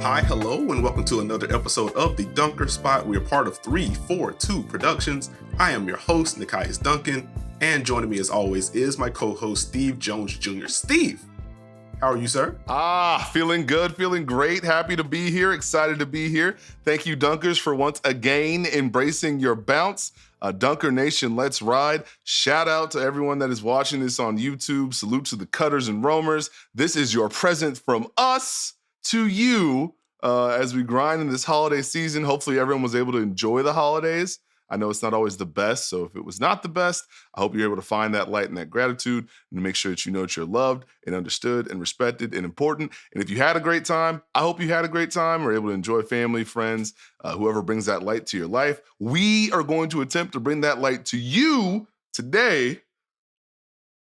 Hi, hello, and welcome to another episode of The Dunker Spot. We are part of 342 Productions. I am your host, Nekias Duncan, and joining me as always is my co-host, Steve Jones Jr. Steve, how are you, sir? Feeling good, feeling great. Happy to be here, excited to be here. Thank you, Dunkers, for once again embracing your bounce. Dunker Nation, let's ride. Shout out to everyone that is watching this on YouTube. Salute to the cutters and roamers. This is your present from us to you as we grind in this holiday season. Hopefully everyone was able to enjoy the holidays. I know it's not always the best, so if it was not the best, I hope you're able to find that light and that gratitude and make sure that you know that you're loved and understood and respected and important. And if you had a great time, I hope you had a great time or able to enjoy family, friends, whoever brings that light to your life. We are going to attempt to bring that light to you today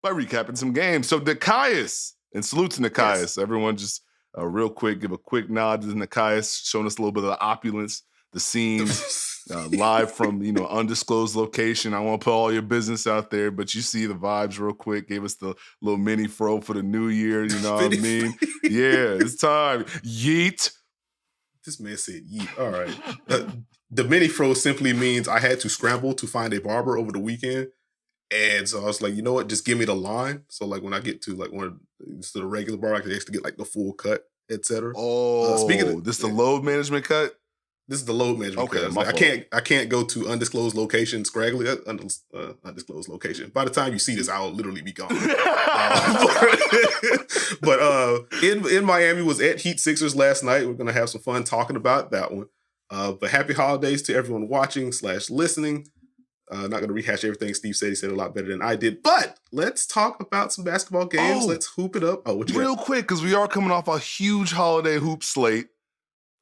by recapping some games. So Nekias, and salute to Nekias. Yes. Everyone just real quick, give a quick nod to Nekias, showing us a little bit of the opulence, the scenes. Live from, undisclosed location. I won't put all your business out there, but you see the vibes real quick. Gave us the little mini fro for the new year. You know what I mean? Yeah, it's time. Yeet. This man said yeet. All right. The mini fro simply means I had to scramble to find a barber over the weekend. And so I was like, you know what? Just give me the line. So like when I get to like the regular bar, I can actually get like the full cut, etc. The load management cut? This is the load management. Okay, like, I can't go to undisclosed location, scraggly undisclosed location. By the time you see this, I'll literally be gone. But in Miami was at Heat Sixers last night. We're gonna have some fun talking about that one. But happy holidays to everyone watching / listening. Not gonna rehash everything Steve said. He said a lot better than I did. But let's talk about some basketball games. Let's hoop it up. Real quick, because we are coming off a huge holiday hoop slate.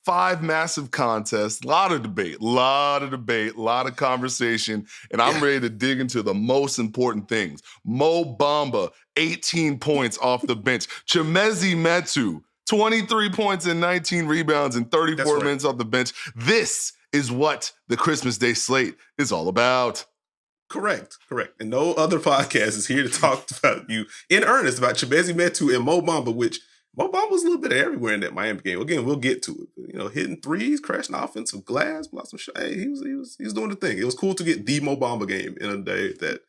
5 massive contests, a lot of debate, a lot of conversation, and I'm ready to dig into the most important things. Mo Bamba, 18 points off the bench. Chimezie Metu, 23 points and 19 rebounds and 34 minutes off the bench. This is what the Christmas Day slate is all about. Correct. And no other podcast is here to talk about you in earnest about Chimezie Metu and Mo Bamba, which Mo Bamba was a little bit everywhere in that Miami game. Again, we'll get to it. Hitting threes, crashing offensive glass, blocking some shot. He was doing the thing. It was cool to get the Mo Bamba game in a day that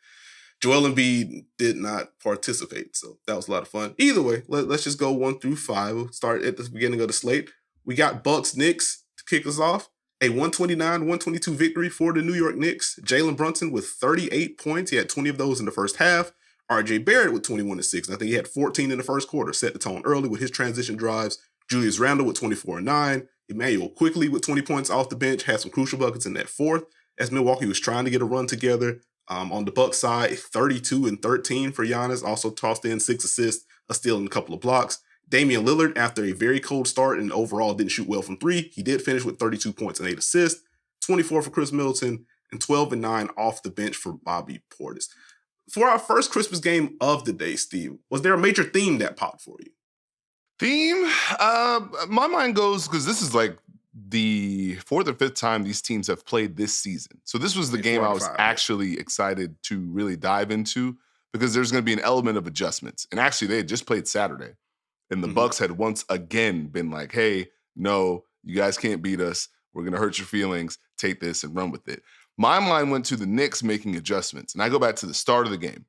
Joel Embiid did not participate. So that was a lot of fun. Either way, let's just go 1 through 5. We'll start at the beginning of the slate. We got Bucks Knicks to kick us off. A 129-122 victory for the New York Knicks. Jalen Brunson with 38 points. He had 20 of those in the first half. RJ Barrett with 21 and 6. I think he had 14 in the first quarter. Set the tone early with his transition drives. Julius Randle with 24 and 9. Emmanuel Quickly with 20 points off the bench. Had some crucial buckets in that fourth as Milwaukee was trying to get a run together. On the Bucks side, 32 and 13 for Giannis. Also tossed in 6 assists, a steal and a couple of blocks. Damian Lillard, after a very cold start and overall didn't shoot well from 3, he did finish with 32 points and 8 assists. 24 for Chris Middleton and 12 and 9 off the bench for Bobby Portis. For our first Christmas game of the day, Steve, was there a major theme that popped for you? Theme? My mind goes, because this is like the 4th or 5th time these teams have played this season. So this was the game I was actually excited to really dive into because there's going to be an element of adjustments. And actually, they had just played Saturday. And the Bucks had once again been like, hey, no, you guys can't beat us. We're going to hurt your feelings. Take this and run with it. My mind went to the Knicks making adjustments. And I go back to the start of the game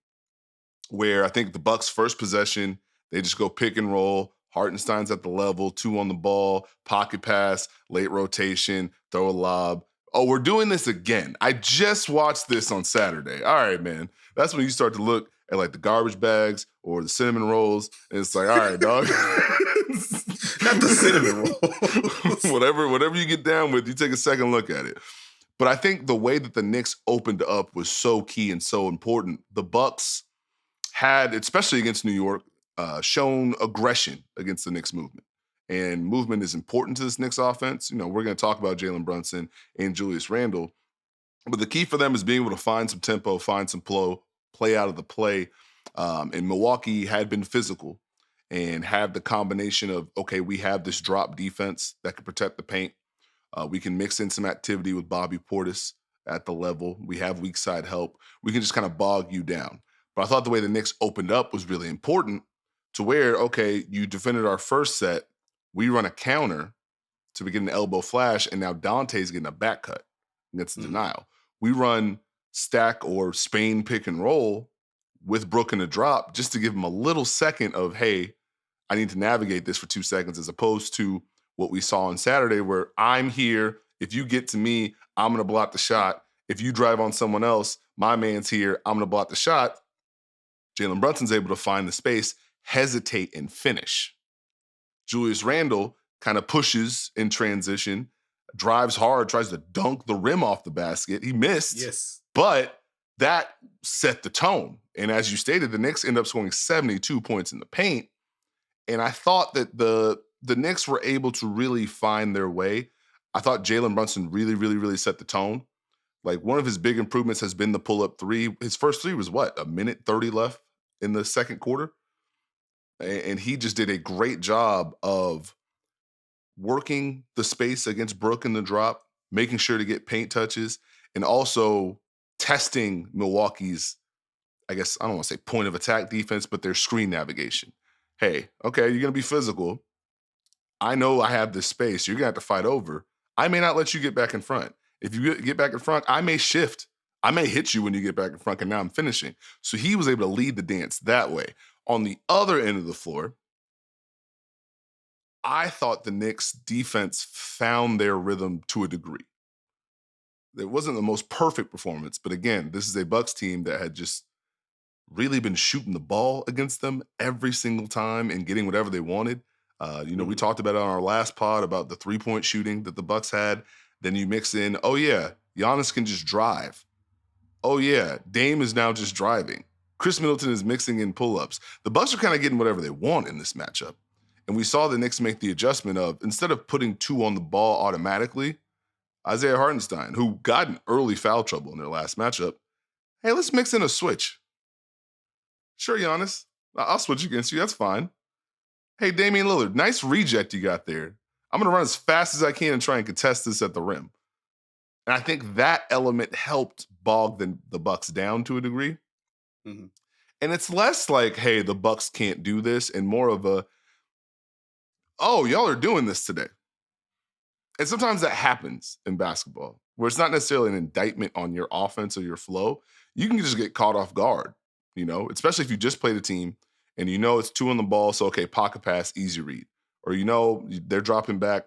where I think the Bucks' first possession, they just go pick and roll. Hartenstein's at the level, 2 on the ball, pocket pass, late rotation, throw a lob. Oh, we're doing this again. I just watched this on Saturday. All right, man. That's when you start to look at like the garbage bags or the cinnamon rolls. And it's like, all right, dog. Not the cinnamon roll. whatever you get down with, you take a second look at it. But I think the way that the Knicks opened up was so key and so important. The Bucks had, especially against New York, shown aggression against the Knicks movement. And movement is important to this Knicks offense. We're going to talk about Jalen Brunson and Julius Randle. But the key for them is being able to find some tempo, find some flow, play out of the play. And Milwaukee had been physical and had the combination of, okay, we have this drop defense that can protect the paint. We can mix in some activity with Bobby Portis at the level. We have weak side help. We can just kind of bog you down. But I thought the way the Knicks opened up was really important to where, okay, you defended our first set. We run a counter. to be getting an elbow flash, and now Dante's getting a back cut. And it's denial. We run stack or Spain pick and roll with Brook in a drop just to give him a little second of, hey, I need to navigate this for 2 seconds, as opposed to what we saw on Saturday where I'm here. If you get to me, I'm going to block the shot. If you drive on someone else, my man's here. I'm going to block the shot. Jalen Brunson's able to find the space, hesitate, and finish. Julius Randle kind of pushes in transition, drives hard, tries to dunk the rim off the basket. He missed. Yes. But that set the tone. And as you stated, the Knicks end up scoring 72 points in the paint. And I thought that the Knicks were able to really find their way. I thought Jalen Brunson really set the tone. Like, one of his big improvements has been the pull-up three. His first three was what, a minute 30 left in the second quarter? And he just did a great job of working the space against Brook in the drop, making sure to get paint touches, and also testing Milwaukee's, I guess, I don't want to say point of attack defense, but their screen navigation. Hey, okay, you're going to be physical. I know I have this space. You're going to have to fight over. I may not let you get back in front. If you get back in front, I may shift. I may hit you when you get back in front, and now I'm finishing. So he was able to lead the dance that way. On the other end of the floor, I thought the Knicks defense found their rhythm to a degree. It wasn't the most perfect performance, but again, this is a Bucks team that had just really been shooting the ball against them every single time and getting whatever they wanted. We talked about it on our last pod about the 3-point shooting that the Bucks had. Then you mix in, oh yeah, Giannis can just drive. Oh yeah, Dame is now just driving. Chris Middleton is mixing in pull-ups. The Bucks are kind of getting whatever they want in this matchup. And we saw the Knicks make the adjustment of, instead of putting 2 on the ball automatically, Isaiah Hartenstein, who got in early foul trouble in their last matchup, hey, let's mix in a switch. Sure, Giannis, I'll switch against you. That's fine. Hey, Damian Lillard, nice reject you got there. I'm going to run as fast as I can and try and contest this at the rim. And I think that element helped bog the Bucks down to a degree. Mm-hmm. And it's less like, hey, the Bucks can't do this, and more of a, oh, y'all are doing this today. And sometimes that happens in basketball, where it's not necessarily an indictment on your offense or your flow. You can just get caught off guard, especially if you just played a team and it's 2 on the ball, so okay, pocket pass, easy read. Or they're dropping back,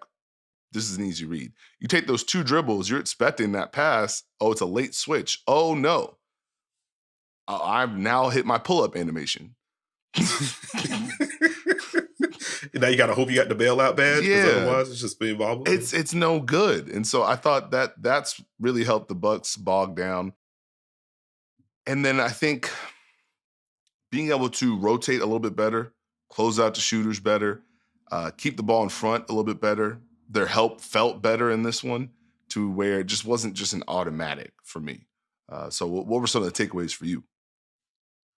this is an easy read. You take those 2 dribbles, you're expecting that pass, oh, it's a late switch. Oh, no. I've now hit my pull-up animation. Now you got to hope you got the bailout badge, because otherwise it's just being bobbled. It's no good. And so I thought that's really helped the Bucks bog down. And then I think being able to rotate a little bit better, close out the shooters better, keep the ball in front a little bit better. Their help felt better in this one, to where it just wasn't just an automatic for me. So what were some of the takeaways for you?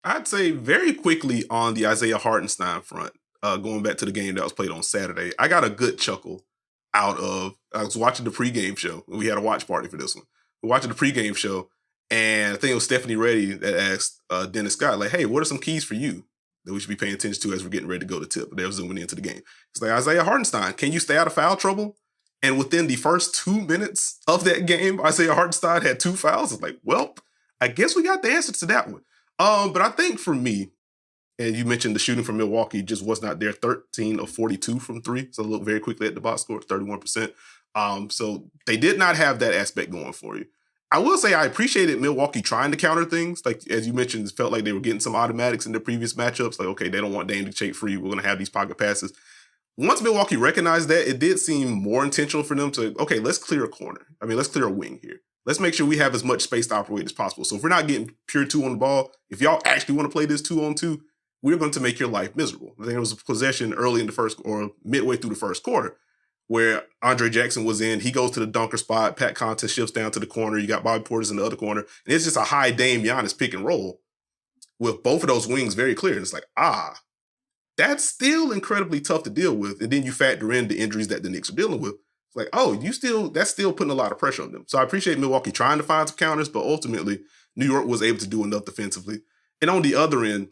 I'd say very quickly on the Isaiah Hartenstein front, going back to the game that was played on Saturday, I got a good chuckle out of, I was watching the pregame show. We had a watch party for this one. We're watching the pregame show, and I think it was Stephanie Reddy that asked Dennis Scott, like, hey, what are some keys for you that we should be paying attention to as we're getting ready to go to tip? They were zooming into the game. It's like, Isaiah Hartenstein, can you stay out of foul trouble? And within the first 2 minutes of that game, Isaiah Hartenstein had 2 fouls. It's like, well, I guess we got the answer to that one. But I think for me, and you mentioned the shooting from Milwaukee just was not there. 13 of 42 from 3. So look very quickly at the box score, 31%. So they did not have that aspect going for you. I will say I appreciated Milwaukee trying to counter things. Like, as you mentioned, it felt like they were getting some automatics in their previous matchups. Like, okay, they don't want Dame to shake free. We're going to have these pocket passes. Once Milwaukee recognized that, it did seem more intentional for them to, okay, let's clear a corner. I mean, let's clear a wing here. Let's make sure we have as much space to operate as possible. So if we're not getting pure 2 on the ball, if y'all actually want to play this 2-on-2, we're going to make your life miserable. I think it was a possession early in the first, or midway through the first quarter, where Andre Jackson was in. He goes to the dunker spot. Pat Connaughton shifts down to the corner. You got Bobby Portis in the other corner. And it's just a high Dame Giannis pick and roll with both of those wings very clear. And it's like, that's still incredibly tough to deal with. And then you factor in the injuries that the Knicks are dealing with. It's like, that's still putting a lot of pressure on them. So I appreciate Milwaukee trying to find some counters, but ultimately New York was able to do enough defensively. And on the other end,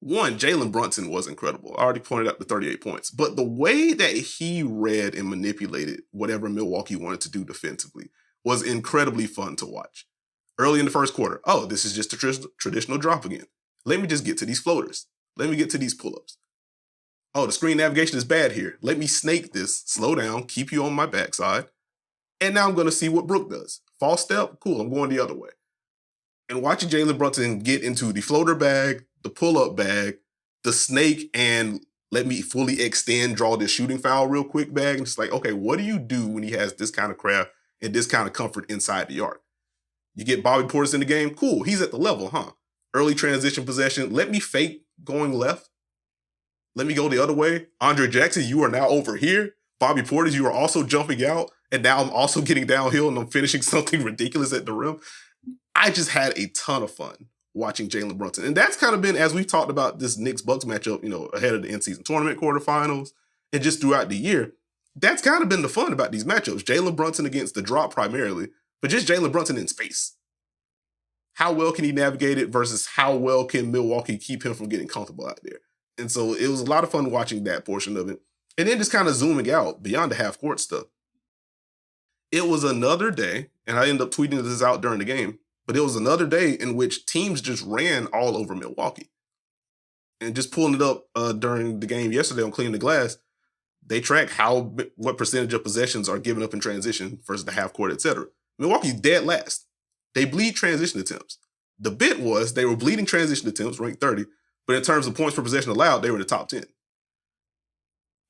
One, Jalen Brunson was incredible. I already pointed out the 38 points. But the way that he read and manipulated whatever Milwaukee wanted to do defensively was incredibly fun to watch. Early in the first quarter, oh, this is just a traditional drop again. Let me just get to these floaters. Let me get to these pull-ups. Oh, the screen navigation is bad here. Let me snake this, slow down, keep you on my backside. And now I'm going to see what Brook does. False step, cool, I'm going the other way. And watching Jalen Brunson get into the floater bag, the pull-up bag, the snake, and let me fully extend, draw this shooting foul real quick bag. And it's like, okay, what do you do when he has this kind of craft and this kind of comfort inside the arc? You get Bobby Portis in the game, cool, he's at the level, huh? Early transition possession, let me fake going left. Let me go the other way. Andre Jackson, you are now over here. Bobby Portis, you are also jumping out. And now I'm also getting downhill and I'm finishing something ridiculous at the rim. I just had a ton of fun watching Jalen Brunson. And that's kind of been, as we've talked about this Knicks-Bucks matchup, ahead of the in-season tournament quarterfinals and just throughout the year, that's kind of been the fun about these matchups. Jalen Brunson against the drop primarily, but just Jalen Brunson in space. How well can he navigate it versus how well can Milwaukee keep him from getting comfortable out there? And so it was a lot of fun watching that portion of it. And then just kind of zooming out beyond the half-court stuff. It was another day, and I ended up tweeting this out during the game, but it was another day in which teams just ran all over Milwaukee. And just pulling it up during the game yesterday on Clean the Glass, they track what percentage of possessions are given up in transition versus the half-court, etc. Milwaukee's dead last. They bleed transition attempts. The bit was they were bleeding transition attempts, ranked 30, but in terms of points per possession allowed, they were in the top 10.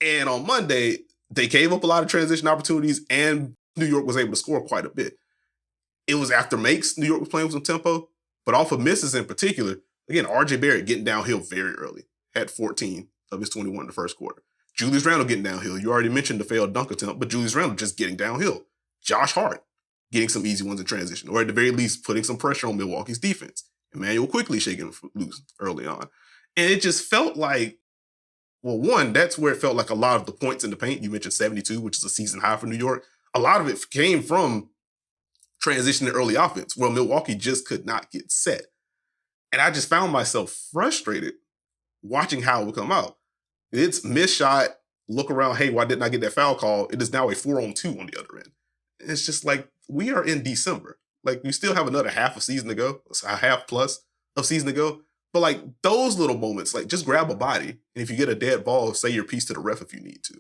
And on Monday, they gave up a lot of transition opportunities and New York was able to score quite a bit. It was after makes, New York was playing with some tempo, but off of misses in particular, again, RJ Barrett getting downhill very early, had 14 of his 21 in the first quarter. Julius Randle getting downhill. You already mentioned the failed dunk attempt, but Julius Randle just getting downhill. Josh Hart getting some easy ones in transition, or at the very least, putting some pressure on Milwaukee's defense. Emmanuel quickly shaking loose early on. And it just felt like, well, one, that's where it felt like a lot of the points in the paint, you mentioned 72, which is a season high for New York. A lot of it came from transition to early offense, where Milwaukee just could not get set. And I just found myself frustrated watching how it would come out. It's missed shot, look around, hey, why didn't I get that foul call? It is now a 4-on-2 on the other end. And it's just like, we are in December. Like, you still have another half a season to go, a half plus of season to go. But like those little moments, like just grab a body. And if you get a dead ball, say your piece to the ref if you need to.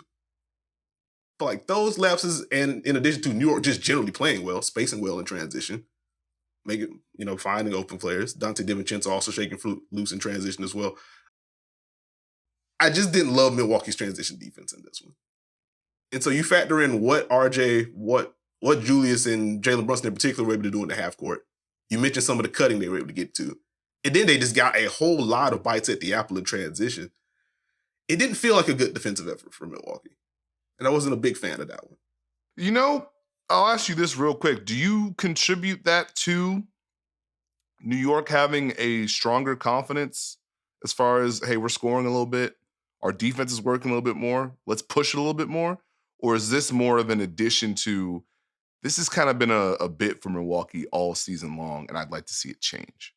But like those lapses, and in addition to New York just generally playing well, spacing well in transition, making, finding open players. Dante DiVincenzo also shaking loose in transition as well. I just didn't love Milwaukee's transition defense in this one. And so you factor in what RJ, what Julius and Jalen Brunson in particular were able to do in the half court. You mentioned some of the cutting they were able to get to. And then they just got a whole lot of bites at the apple in transition. It didn't feel like a good defensive effort for Milwaukee. And I wasn't a big fan of that one. I'll ask you this real quick. Do you contribute that to New York having a stronger confidence as far as, hey, we're scoring a little bit, our defense is working a little bit more, let's push it a little bit more? Or is this more of an addition to, this has kind of been a bit for Milwaukee all season long, and I'd like to see it change?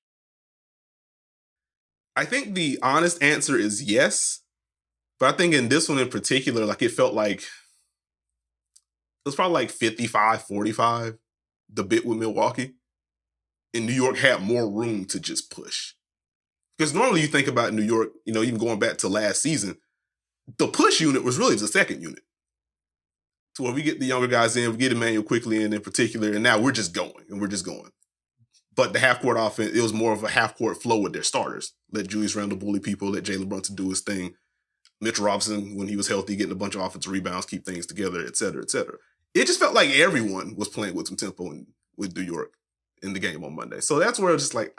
I think the honest answer is yes. But I think in this one in particular, like it felt like it was probably like 55-45, the bit with Milwaukee. And New York had more room to just push. Because normally you think about New York, even going back to last season, the push unit was really the second unit. To where we get the younger guys in, we get Emmanuel quickly in particular, and now we're just going. But the half-court offense, it was more of a half-court flow with their starters. Let Julius Randle bully people, let Jalen Brunson do his thing. Mitchell Robinson, when he was healthy, getting a bunch of offensive rebounds, keep things together, et cetera, et cetera. It just felt like everyone was playing with some tempo with New York in the game on Monday. So that's where I was just like,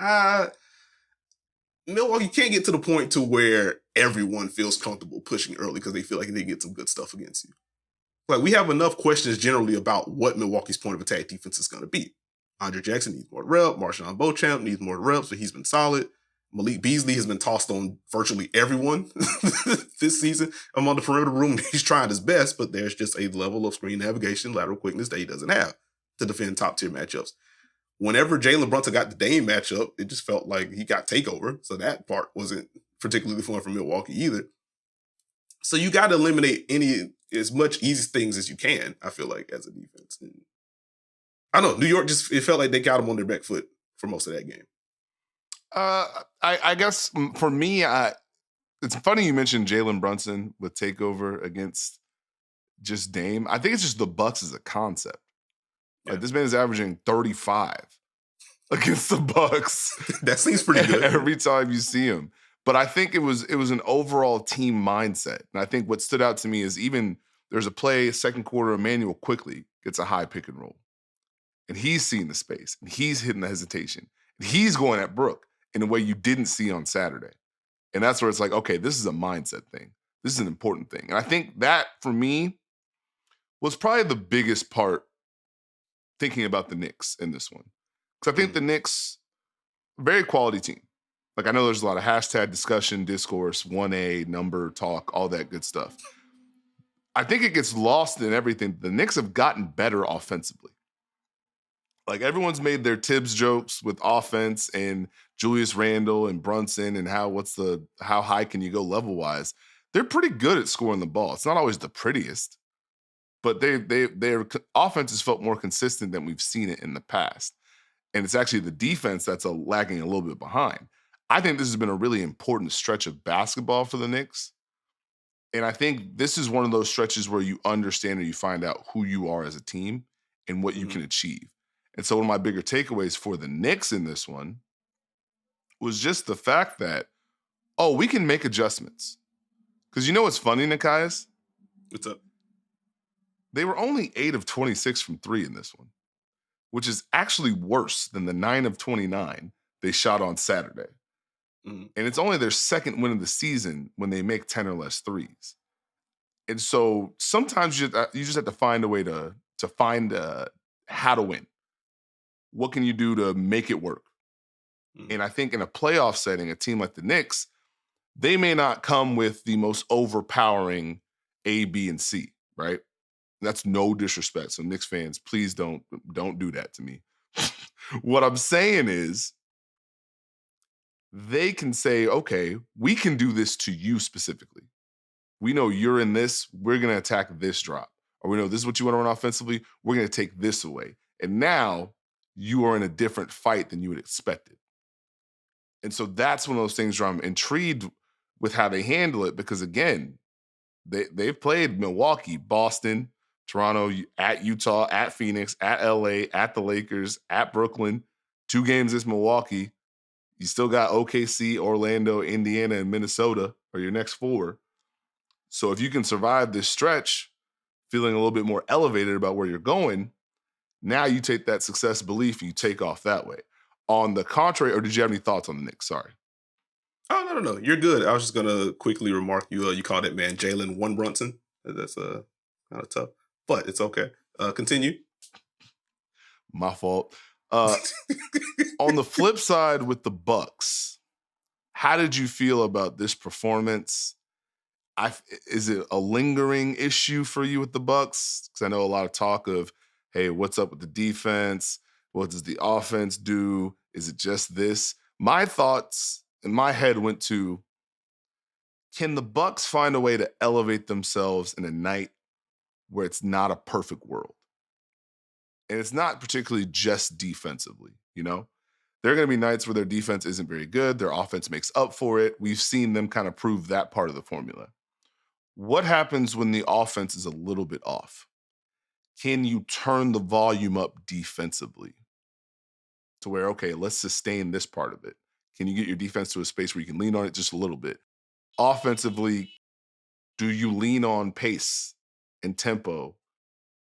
Milwaukee can't get to the point to where everyone feels comfortable pushing early because they feel like they get some good stuff against you. Like, we have enough questions generally about what Milwaukee's point of attack defense is going to be. Andre Jackson needs more rep. Marshawn Beauchamp needs more reps, but he's been solid. Malik Beasley has been tossed on virtually everyone this season among the perimeter room. He's trying his best, but there's just a level of screen navigation, lateral quickness that he doesn't have to defend top-tier matchups. Whenever Jalen Brunson got the Dame matchup, it just felt like he got takeover, so that part wasn't particularly the one from Milwaukee either. So you got to eliminate as much easy things as you can, I feel like, as a defense. And I don't know. New York it felt like they got them on their back foot for most of that game. I guess for me, it's funny you mentioned Jalen Brunson with takeover against just Dame. I think it's just the Bucks as a concept. Like this man is averaging 35 against the Bucks. That seems pretty good every time you see him. But I think it was an overall team mindset. And I think what stood out to me is even there's a play, second quarter, Emmanuel quickly gets a high pick and roll. And he's seeing the space. And he's hitting the hesitation. And he's going at Brook in a way you didn't see on Saturday. And that's where it's like, okay, this is a mindset thing. This is an important thing. And I think that, for me, was probably the biggest part thinking about the Knicks in this one. Because I think the Knicks, very quality team. Like, I know there's a lot of hashtag discussion, discourse, 1A, number, talk, all that good stuff. I think it gets lost in everything. The Knicks have gotten better offensively. Like, everyone's made their Tibbs jokes with offense and Julius Randle and Brunson and how high can you go level-wise. They're pretty good at scoring the ball. It's not always the prettiest, but their offense has felt more consistent than we've seen it in the past. And it's actually the defense that's lagging a little bit behind. I think this has been a really important stretch of basketball for the Knicks. And I think this is one of those stretches where you understand or you find out who you are as a team and what you can achieve. And so one of my bigger takeaways for the Knicks in this one was just the fact that, we can make adjustments. Because you know what's funny, Nekias? What's up? They were only 8 of 26 from 3 in this one, which is actually worse than the 9 of 29 they shot on Saturday. And it's only their second win of the season when they make 10 or less threes. And so sometimes you just have to find a way to find how to win. What can you do to make it work? And I think in a playoff setting, a team like the Knicks, they may not come with the most overpowering A, B, and C, right? That's no disrespect. So Knicks fans, please don't do that to me. What I'm saying is they can say, okay, we can do this to you specifically. We know you're in this. We're going to attack this drop. Or we know this is what you want to run offensively. We're going to take this away. And now you are in a different fight than you had expected. And so that's one of those things where I'm intrigued with how they handle it because, again, they've played Milwaukee, Boston, Toronto, at Utah, at Phoenix, at LA, at the Lakers, at Brooklyn. 2 games this Milwaukee. You still got OKC, Orlando, Indiana, and Minnesota are your next 4. So if you can survive this stretch, feeling a little bit more elevated about where you're going, now you take that success belief and you take off that way. On the contrary, or did you have any thoughts on the Knicks? Sorry. Oh, no. You're good. I was just going to quickly remark you called that man Jalen Brunson. That's kind of tough, but it's okay. Continue. My fault. On the flip side with the Bucks, how did you feel about this performance? Is it a lingering issue for you with the Bucks? Because I know a lot of talk of, hey, what's up with the defense? What does the offense do? Is it just this? My thoughts in my head went to, can the Bucks find a way to elevate themselves in a night where it's not a perfect world? And it's not particularly just defensively, you know? There are going to be nights where their defense isn't very good. Their offense makes up for it. We've seen them kind of prove that part of the formula. What happens when the offense is a little bit off? Can you turn the volume up defensively to where, okay, let's sustain this part of it? Can you get your defense to a space where you can lean on it just a little bit? Offensively, do you lean on pace and tempo?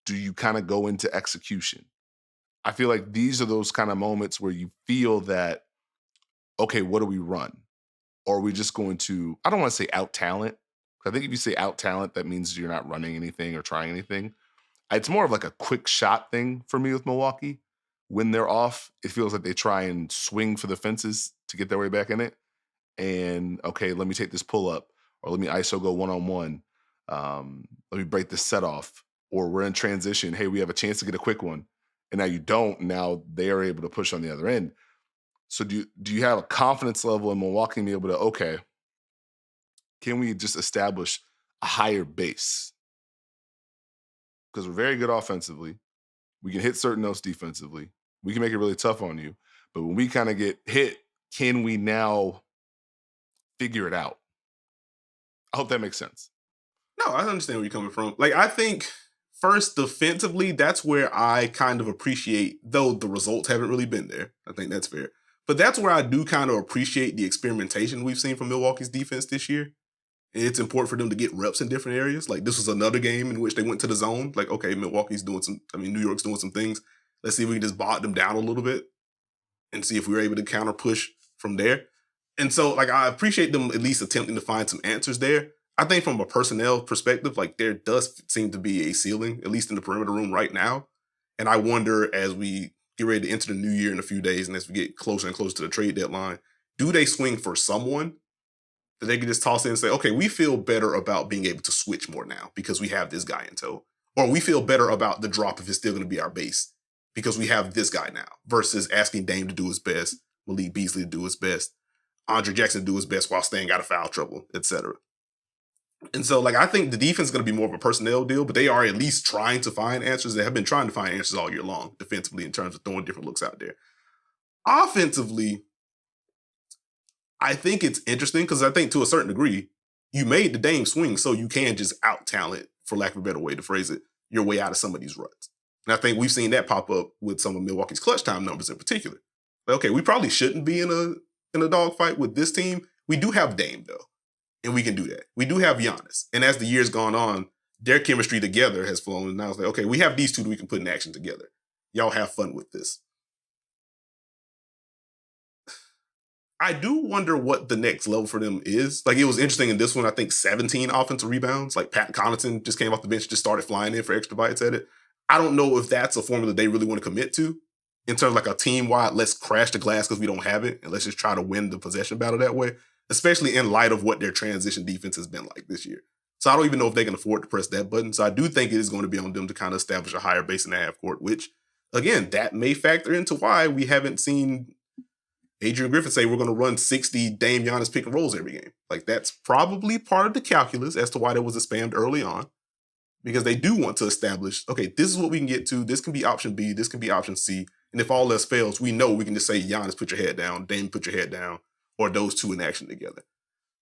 Do you kind of go into execution? I feel like these are those kind of moments where you feel that, okay, what do we run? Or are we just going to, I don't want to say out talent. I think if you say out talent, that means you're not running anything or trying anything. It's more of like a quick shot thing for me with Milwaukee. When they're off, it feels like they try and swing for the fences to get their way back in it. And, okay, let me take this pull up, or let me ISO go one-on-one. Let me break this set off. Or we're in transition. Hey, we have a chance to get a quick one. And now you don't. Now they are able to push on the other end. So do you have a confidence level in Milwaukee to be able to, okay, can we just establish a higher base? Because we're very good offensively. We can hit certain notes defensively. We can make it really tough on you. But when we kind of get hit, can we now figure it out? I hope that makes sense. No, I understand where you're coming from. Like, I think first, defensively, that's where I kind of appreciate, though the results haven't really been there. I think that's fair. But that's where I do kind of appreciate the experimentation we've seen from Milwaukee's defense this year. It's important for them to get reps in different areas. Like, this was another game in which they went to the zone. Like, okay, New York's doing some things. Let's see if we can just bog them down a little bit and see if we were able to counter push from there. And so, like, I appreciate them at least attempting to find some answers there. I think from a personnel perspective, like, there does seem to be a ceiling, at least in the perimeter room right now. And I wonder, as we get ready to enter the new year in a few days and as we get closer and closer to the trade deadline, do they swing for someone that they can just toss in and say, okay, we feel better about being able to switch more now because we have this guy in tow. Or we feel better about the drop if it's still going to be our base because we have this guy now, versus asking Dame to do his best, Malik Beasley to do his best, Andre Jackson to do his best while staying out of foul trouble, etc. And so, like, I think the defense is going to be more of a personnel deal, but they are at least trying to find answers. They have been trying to find answers all year long defensively in terms of throwing different looks out there. Offensively, I think it's interesting because I think to a certain degree, you made the Dame swing so you can just out-talent, for lack of a better way to phrase it, your way out of some of these ruts. And I think we've seen that pop up with some of Milwaukee's clutch time numbers in particular. Like, okay, we probably shouldn't be in a dogfight with this team. We do have Dame, though, and we can do that. We do have Giannis. And as the years gone on, their chemistry together has flown. And now it's like, okay, we have these two that we can put in action together. Y'all have fun with this. I do wonder what the next level for them is. Like, it was interesting in this one, I think 17 offensive rebounds. Like, Pat Connaughton just came off the bench, just started flying in for extra bites at it. I don't know if that's a formula they really want to commit to in terms of like a team-wide, let's crash the glass because we don't have it, and let's just try to win the possession battle that way, especially in light of what their transition defense has been like this year. So I don't even know if they can afford to press that button. So I do think it is going to be on them to kind of establish a higher base in the half court, which, again, that may factor into why we haven't seen Adrian Griffin say we're going to run 60 Dame Giannis pick and rolls every game. Like, that's probably part of the calculus as to why that was spammed early on, because they do want to establish, okay, this is what we can get to. This can be option B. This can be option C. And if all else fails, we know we can just say, Giannis, put your head down. Dame, put your head down. Or those two in action together.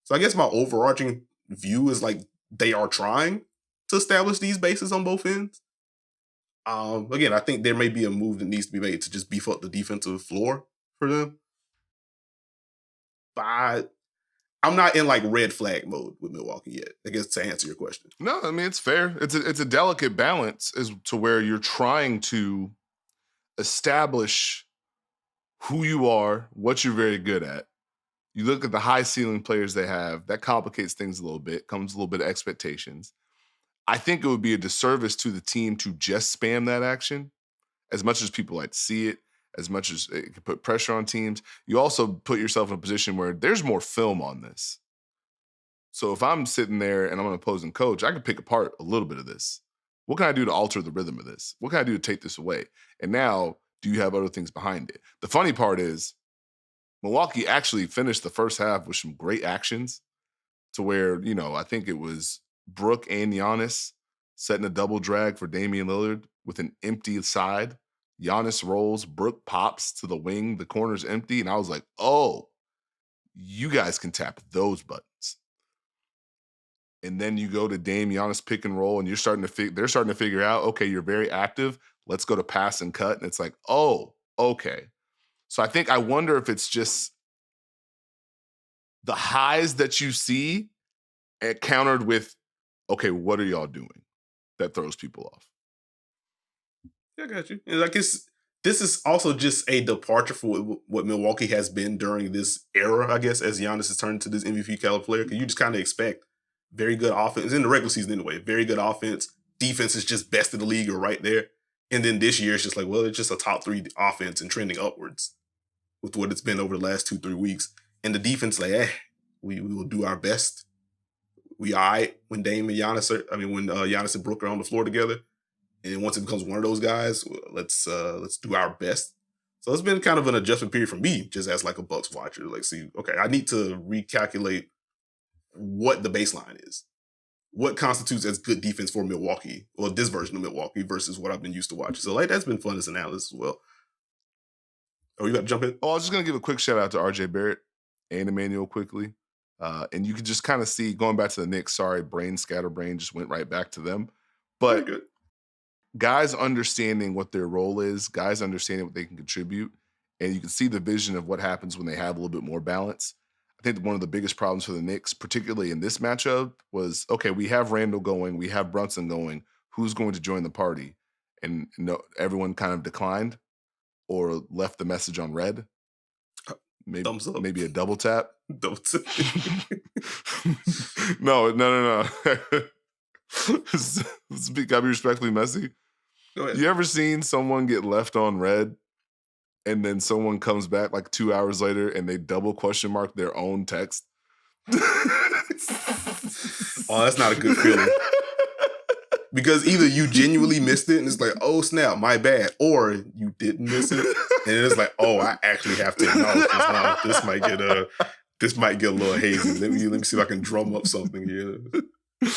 So I guess my overarching view is like they are trying to establish these bases on both ends. Again, I think there may be a move that needs to be made to just beef up the defensive floor for them. But I'm not in like red flag mode with Milwaukee yet, I guess, to answer your question. No, I mean, it's fair. It's a delicate balance as to where you're trying to establish who you are, what you're very good at. You look at the high ceiling players they have, that complicates things a little bit, comes a little bit of expectations. I think it would be a disservice to the team to just spam that action, as much as people like to see it, as much as it can put pressure on teams. You also put yourself in a position where there's more film on this. So if I'm sitting there and I'm an opposing coach, I can pick apart a little bit of this. What can I do to alter the rhythm of this? What can I do to take this away? And now, do you have other things behind it? The funny part is, Milwaukee actually finished the first half with some great actions to where, you know, I think it was Brook and Giannis setting a double drag for Damian Lillard with an empty side. Giannis rolls, Brook pops to the wing, the corner's empty, and I was like, oh, you guys can tap those buttons. And then you go to Dame Giannis pick and roll, and they're starting to figure out, okay, you're very active. Let's go to pass and cut. And it's like, oh, okay. So I wonder if it's just the highs that you see countered with, okay, what are y'all doing? That throws people off. Yeah, I got you. And I guess this is also just a departure for what Milwaukee has been during this era, I guess, as Giannis has turned into this MVP caliber player. Because you just kind of expect very good offense in the regular season anyway. Very good offense. Defense is just best in the league or right there. And then this year, it's just like, well, it's just a top 3 offense and trending upwards with what it's been over the last 2-3 weeks. And the defense, like, we will do our best. We all right when Dame and Giannis when Giannis and Brook are on the floor together. And once it becomes one of those guys, let's do our best. So it's been kind of an adjustment period for me, just as like a Bucks watcher. Like, see, okay, I need to recalculate what the baseline is. What constitutes as good defense for Milwaukee, or this version of Milwaukee, versus what I've been used to watching. So like that's been fun as analysis as well. Oh, you got to jump in? Oh, I was just going to give a quick shout out to RJ Barrett and Emmanuel quickly. And you can just kind of see, going back to the Knicks, sorry, scatterbrain just went right back to them. But guys understanding what their role is, guys understanding what they can contribute, and you can see the vision of what happens when they have a little bit more balance. I think one of the biggest problems for the Knicks, particularly in this matchup, was, okay, we have Randall going, we have Brunson going, who's going to join the party? And no, everyone kind of declined or left the message on red. Maybe a double tap. Double tap. No. Gotta be respectfully messy. Go ahead. You ever seen someone get left on red and then someone comes back like 2 hours later and they double question mark their own text? Oh, that's not a good feeling. Because either you genuinely missed it and it's like, oh snap, my bad, or you didn't miss it and it's like, oh, I actually have to acknowledge this now. This might get a little hazy. Let me see if I can drum up something here.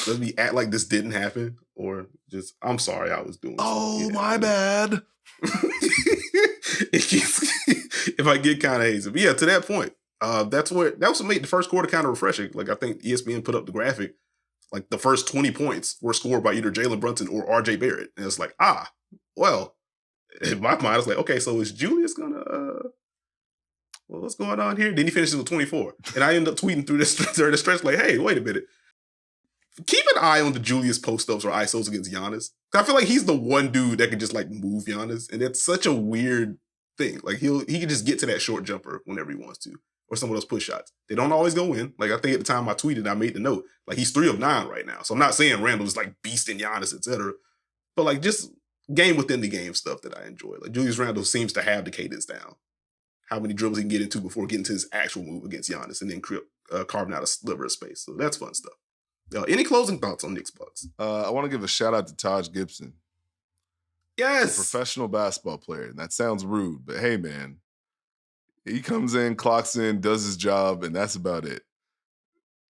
Let me act like this didn't happen, or just, I'm sorry, I was doing something. My bad. If I get kind of hazy. But yeah, to that point, that was what made the first quarter kind of refreshing. Like I think ESPN put up the graphic, like the first 20 points were scored by either Jalen Brunson or RJ Barrett. And it's like, well, in my mind, I was like, okay, so is Julius gonna, well, what's going on here? Then he finishes with 24. And I end up tweeting through this stretch like, hey, wait a minute. Keep an eye on the Julius post-ups or ISOs against Giannis. I feel like he's the one dude that can just like move Giannis. And it's such a weird thing. Like he can just get to that short jumper whenever he wants to. Or some of those push shots. They don't always go in. Like I think at the time I tweeted, I made the note. Like he's 3 of 9 right now. So I'm not saying Randall is like beasting Giannis, etc. But like just game within the game stuff that I enjoy. Like Julius Randle seems to have the cadence down. How many dribbles he can get into before getting to his actual move against Giannis and then carving out a sliver of space. So that's fun stuff. Any closing thoughts on Knicks Bucks? I want to give a shout out to Taj Gibson. Yes. A professional basketball player. And that sounds rude, but hey, man. He comes in, clocks in, does his job, and that's about it.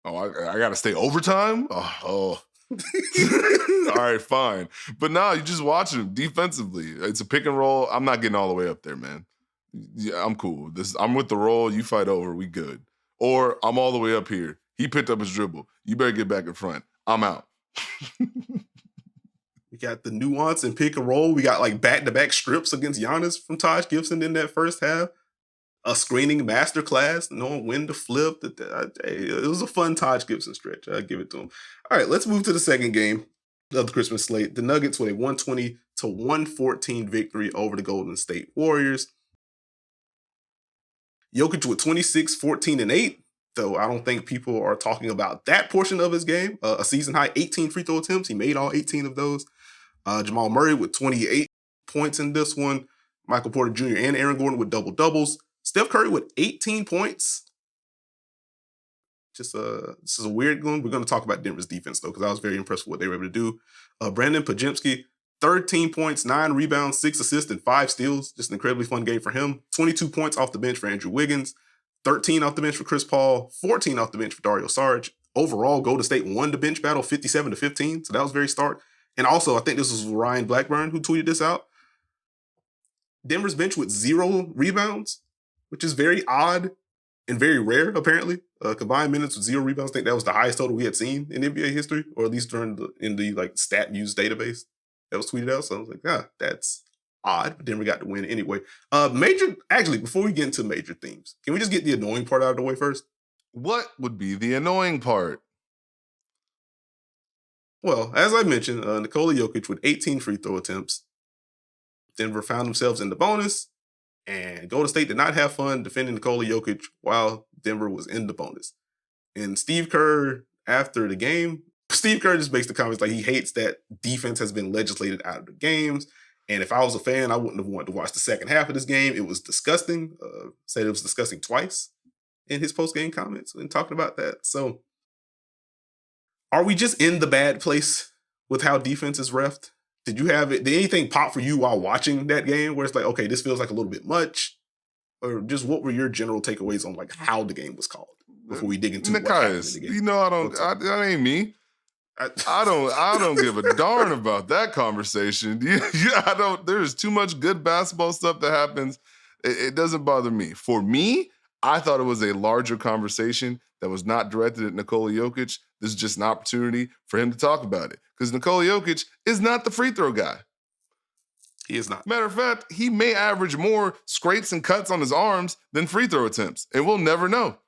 Oh, I got to stay overtime? Oh. All right, fine. But no, you just watch him defensively. It's a pick and roll. I'm not getting all the way up there, man. Yeah, I'm cool. I'm with the roll. You fight over. We good. Or I'm all the way up here. He picked up his dribble. You better get back in front. I'm out. We got the nuance and pick and roll. We got like back-to-back strips against Giannis from Taj Gibson in that first half. A screening masterclass, knowing when to flip. It was a fun Taj Gibson stretch. I'll give it to him. All right, let's move to the second game of the Christmas slate. The Nuggets with a 120-114 victory over the Golden State Warriors. Jokic with 26, 14, and 8. Though I don't think people are talking about that portion of his game. A season-high 18 free throw attempts. He made all 18 of those. Jamal Murray with 28 points in this one. Michael Porter Jr. and Aaron Gordon with double-doubles. Steph Curry with 18 points. This is a weird one. We're going to talk about Denver's defense, though, because I was very impressed with what they were able to do. Brandon Podziemski, 13 points, 9 rebounds, 6 assists, and 5 steals. Just an incredibly fun game for him. 22 points off the bench for Andrew Wiggins. 13 off the bench for Chris Paul. 14 off the bench for Dario Saric. Overall, Golden State won the bench battle 57-15. So that was very stark. And also, I think this was Ryan Blackburn who tweeted this out. Denver's bench with 0 rebounds, which is very odd and very rare, apparently. Combined minutes with 0 rebounds. I think that was the highest total we had seen in NBA history, or at least in the like stat news database that was tweeted out. So I was like, that's odd. But Denver got the win anyway. Before we get into major themes, can we just get the annoying part out of the way first? What would be the annoying part? Well, as I mentioned, Nikola Jokic with 18 free throw attempts. Denver found themselves in the bonus. And Golden State did not have fun defending Nikola Jokic while Denver was in the bonus. And Steve Kerr, after the game, Steve Kerr just makes the comments like he hates that defense has been legislated out of the games. And if I was a fan, I wouldn't have wanted to watch the second half of this game. It was disgusting. Said it was disgusting twice in his post-game comments when talking about that. So are we just in the bad place with how defense is reffed? Did anything pop for you while watching that game where it's like, okay, this feels like a little bit much? or just what were your general takeaways on like how the game was called before we dig into what happened in the game? You know, that ain't me. I don't give a darn about that conversation. There's too much good basketball stuff that happens. It doesn't bother me. For me, I thought it was a larger conversation that was not directed at Nikola Jokic. This is just an opportunity for him to talk about it. Because Nikola Jokic is not the free throw guy. He is not. Matter of fact, he may average more scrapes and cuts on his arms than free throw attempts. And we'll never know.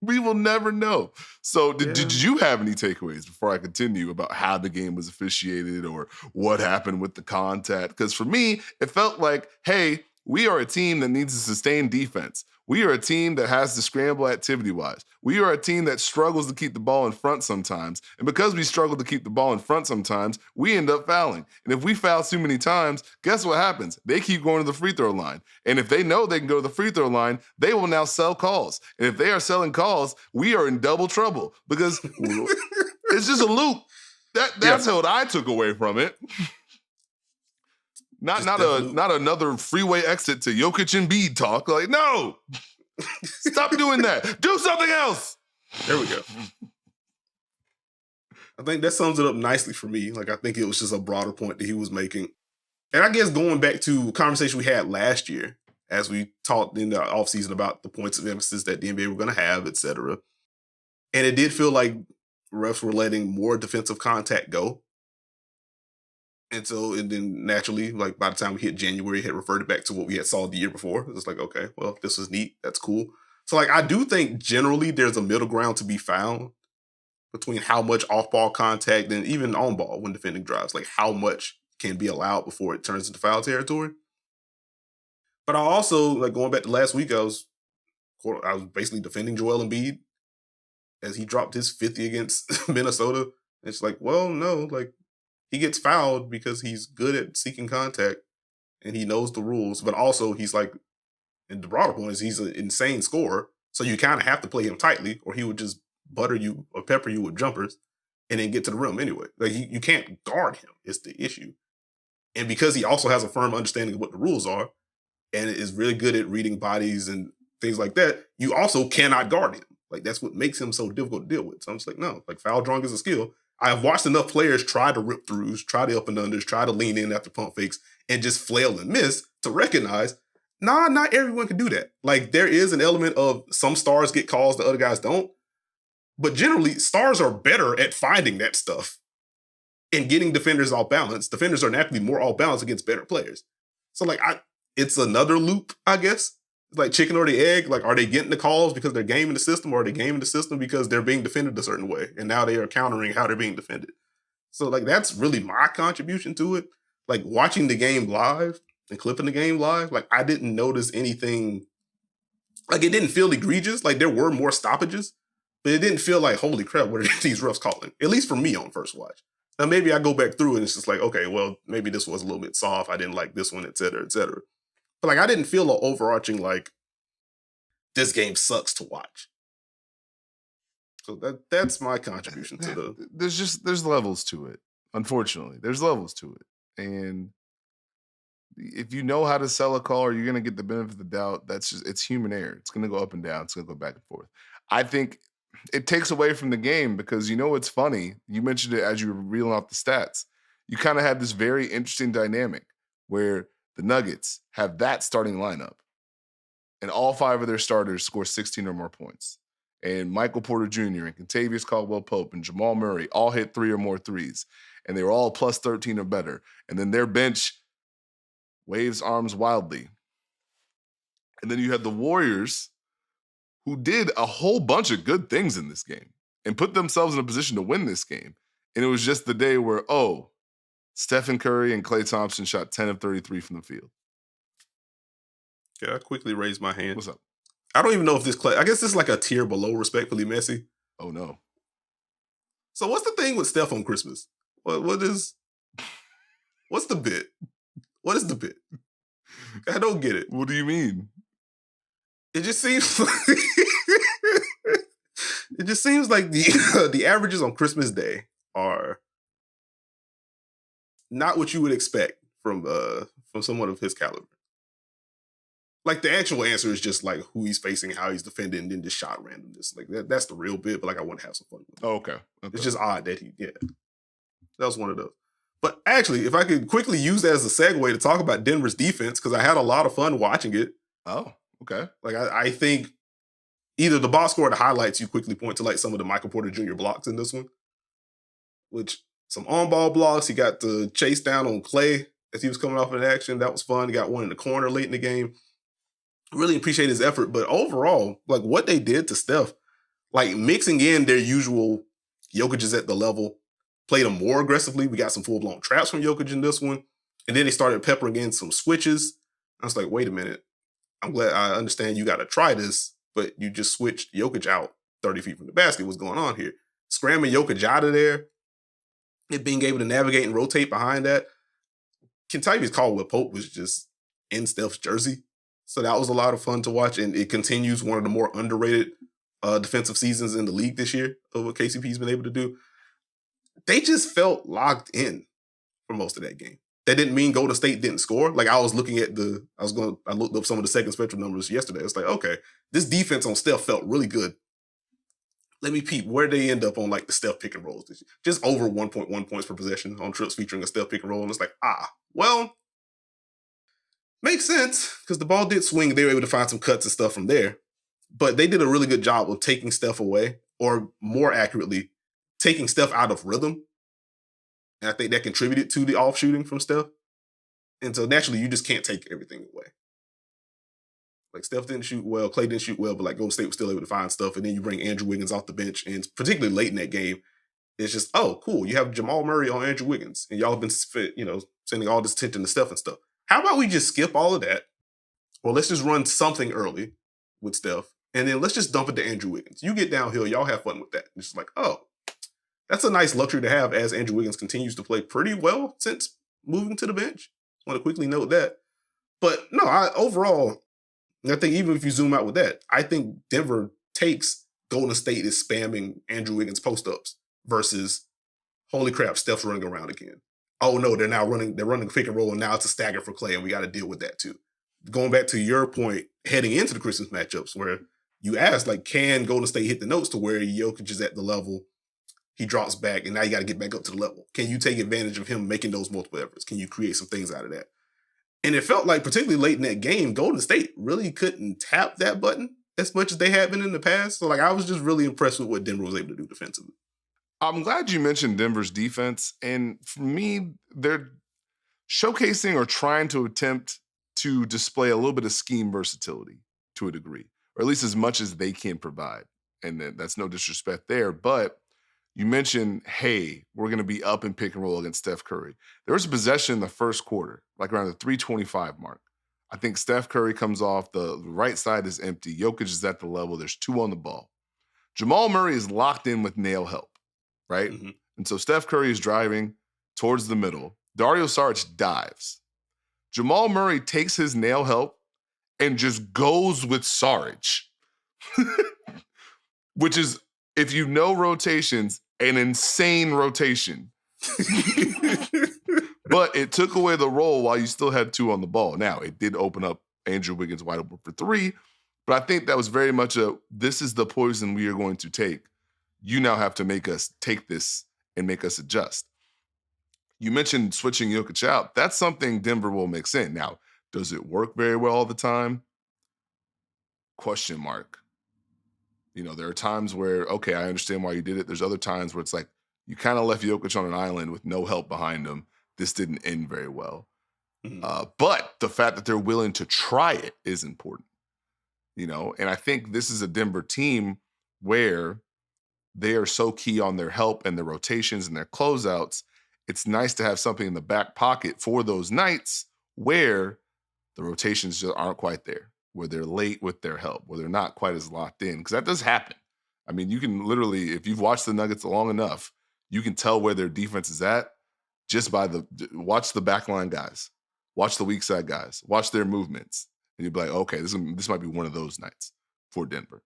We will never know. So did you have any takeaways before I continue about how the game was officiated or what happened with the contact? Because for me, it felt like, hey, we are a team that needs to sustain defense. We are a team that has to scramble activity-wise. We are a team that struggles to keep the ball in front sometimes. And because we struggle to keep the ball in front sometimes, we end up fouling. And if we foul too many times, guess what happens? They keep going to the free throw line. And if they know they can go to the free throw line, they will now sell calls. And if they are selling calls, we are in double trouble because it's just a loop. That's what I took away from it. Not another freeway exit to Jokic and Embiid talk. Like, no, stop doing that. Do something else. There we go. I think that sums it up nicely for me. Like, I think it was just a broader point that he was making. And I guess going back to a conversation we had last year, as we talked in the offseason about the points of emphasis that the NBA were going to have, et cetera. And it did feel like refs were letting more defensive contact go. And then naturally, like by the time we hit January, it had reverted back to what we had saw the year before. It was like, okay, well, this is neat. That's cool. So like, I do think generally there's a middle ground to be found between how much off-ball contact and even on-ball when defending drives, like how much can be allowed before it turns into foul territory. But I also, like going back to last week, I was basically defending Joel Embiid as he dropped his 50 against Minnesota. It's like, well, no, like, he gets fouled because he's good at seeking contact and he knows the rules, but also he's like, and the broader point is he's an insane scorer. So you kind of have to play him tightly or he would just butter you or pepper you with jumpers and then get to the rim anyway. Like you can't guard him is the issue. And because he also has a firm understanding of what the rules are and is really good at reading bodies and things like that, you also cannot guard him. Like that's what makes him so difficult to deal with. So I'm just like, no, like foul drawing is a skill. I have watched enough players try to rip throughs, try the up and unders, try to lean in after pump fakes, and just flail and miss to recognize, not everyone can do that. Like, there is an element of some stars get calls, the other guys don't. But generally, stars are better at finding that stuff and getting defenders off balance. Defenders are naturally more off balance against better players. So, like, it's another loop, I guess. It's like chicken or the egg. Like, are they getting the calls because they're gaming the system, or are they gaming the system because they're being defended a certain way? And now they are countering how they're being defended. So, like, that's really my contribution to it. Like, watching the game live and clipping the game live, like, I didn't notice anything. Like, it didn't feel egregious. Like, there were more stoppages, but it didn't feel like, holy crap, what are these refs calling? At least for me on first watch. Now, maybe I go back through and it's just like, okay, well, maybe this was a little bit soft. I didn't like this one, et cetera, et cetera. But like, I didn't feel an overarching, like, this game sucks to watch. So that's my contribution to the... There's levels to it, unfortunately. There's levels to it. And if you know how to sell a call or you're going to get the benefit of the doubt, it's human error. It's going to go up and down. It's going to go back and forth. I think it takes away from the game because, you know, what's funny. You mentioned it as you were reeling off the stats. You kind of had this very interesting dynamic where the Nuggets have that starting lineup and all 5 of their starters score 16 or more points. And Michael Porter Jr. and Kentavious Caldwell-Pope and Jamal Murray all hit 3 or more threes. And they were all plus 13 or better. And then their bench waves arms wildly. And then you had the Warriors, who did a whole bunch of good things in this game and put themselves in a position to win this game. And it was just the day where, Stephen Curry and Klay Thompson shot 10 of 33 from the field. Yeah, I quickly raised my hand. What's up? I don't even know if this Klay... I guess this is like a tier below Respectfully Messy. Oh, no. So what's the thing with Steph on Christmas? What's the bit? What is the bit? I don't get it. What do you mean? It just seems like... It just seems like the averages on Christmas Day are not what you would expect from someone of his caliber. Like the actual answer is just like who he's facing, how he's defending, and then just shot randomness. Like that's the real bit, but like I want to have some fun with it. Oh, okay. It's just odd that that was one of those. But actually, if I could quickly use that as a segue to talk about Denver's defense, because I had a lot of fun watching it. Oh, okay. Like I think either the box score or the highlights, you quickly point to like some of the Michael Porter Jr. blocks in this one, which some on-ball blocks. He got the chase down on Clay as he was coming off in action. That was fun. He got one in the corner late in the game. Really appreciate his effort. But overall, like what they did to Steph, like mixing in their usual Jokic is at the level, played him more aggressively. We got some full-blown traps from Jokic in this one. And then they started peppering in some switches. I was like, wait a minute. I'm glad I understand you got to try this, but you just switched Jokic out 30 feet from the basket. What's going on here? Scramming Jokic out of there, it being able to navigate and rotate behind that. Kentavious Caldwell-Pope was just in Steph's jersey. So that was a lot of fun to watch. And it continues one of the more underrated defensive seasons in the league this year of what KCP's been able to do. They just felt locked in for most of that game. That didn't mean Golden State didn't score. Like I was looking at I looked up some of the second spectrum numbers yesterday. It's like, okay, this defense on Steph felt really good. Let me peep where they end up on like the Steph pick and rolls this year. Just over 1.1 points per possession on trips featuring a Steph pick and roll. And it's like, well, makes sense because the ball did swing. They were able to find some cuts and stuff from there. But they did a really good job of taking Steph away, or more accurately, taking Steph out of rhythm. And I think that contributed to the off shooting from Steph. And so naturally, you just can't take everything away. Like Steph didn't shoot well, Clay didn't shoot well, but like Golden State was still able to find stuff. And then you bring Andrew Wiggins off the bench, and particularly late in that game, it's just, oh, cool. You have Jamal Murray on Andrew Wiggins, and y'all have been, sending all this attention to Steph and stuff. How about we just skip all of that? Well, let's just run something early with Steph, and then let's just dump it to Andrew Wiggins. You get downhill, y'all have fun with that. It's just like, oh, that's a nice luxury to have as Andrew Wiggins continues to play pretty well since moving to the bench. I want to quickly note that. But no, overall, I think even if you zoom out with that, I think Denver takes Golden State is spamming Andrew Wiggins post-ups versus, holy crap, Steph's running around again. Oh no, they're running pick and roll, and now it's a stagger for Clay, and we got to deal with that too. Going back to your point, heading into the Christmas matchups, where you asked, like, can Golden State hit the notes to where Jokic is at the level, he drops back, and now you got to get back up to the level. Can you take advantage of him making those multiple efforts? Can you create some things out of that? And it felt like, particularly late in that game, Golden State really couldn't tap that button as much as they had been in the past. So, like, I was just really impressed with what Denver was able to do defensively. I'm glad you mentioned Denver's defense. And for me, they're showcasing or trying to attempt to display a little bit of scheme versatility to a degree, or at least as much as they can provide. And that's no disrespect there. But you mentioned, hey, we're going to be up in pick and roll against Steph Curry. There was a possession in the first quarter, like around the 3:25 mark. I think Steph Curry comes off, the right side is empty. Jokic is at the level. There's 2 on the ball. Jamal Murray is locked in with nail help, right? Mm-hmm. And so Steph Curry is driving towards the middle. Dario Saric dives. Jamal Murray takes his nail help and just goes with Saric, which is, if you know rotations, an insane rotation. But it took away the roll while you still had 2 on the ball. Now, it did open up Andrew Wiggins wide open for 3, but I think that was very much this is the poison we are going to take. You now have to make us take this and make us adjust. You mentioned switching Jokic out. That's something Denver will mix in. Now, does it work very well all the time? Question mark. There are times where, okay, I understand why you did it. There's other times where it's like, you kind of left Jokic on an island with no help behind him. This didn't end very well. Mm-hmm. But the fact that they're willing to try it is important. And I think this is a Denver team where they are so key on their help and their rotations and their closeouts. It's nice to have something in the back pocket for those nights where the rotations just aren't quite there, where they're late with their help, where they're not quite as locked in, because that does happen. I mean, you can literally, if you've watched the Nuggets long enough, you can tell where their defense is at just by watch the backline guys, watch the weak side guys, watch their movements, and you'll be like, okay, this might be one of those nights for Denver.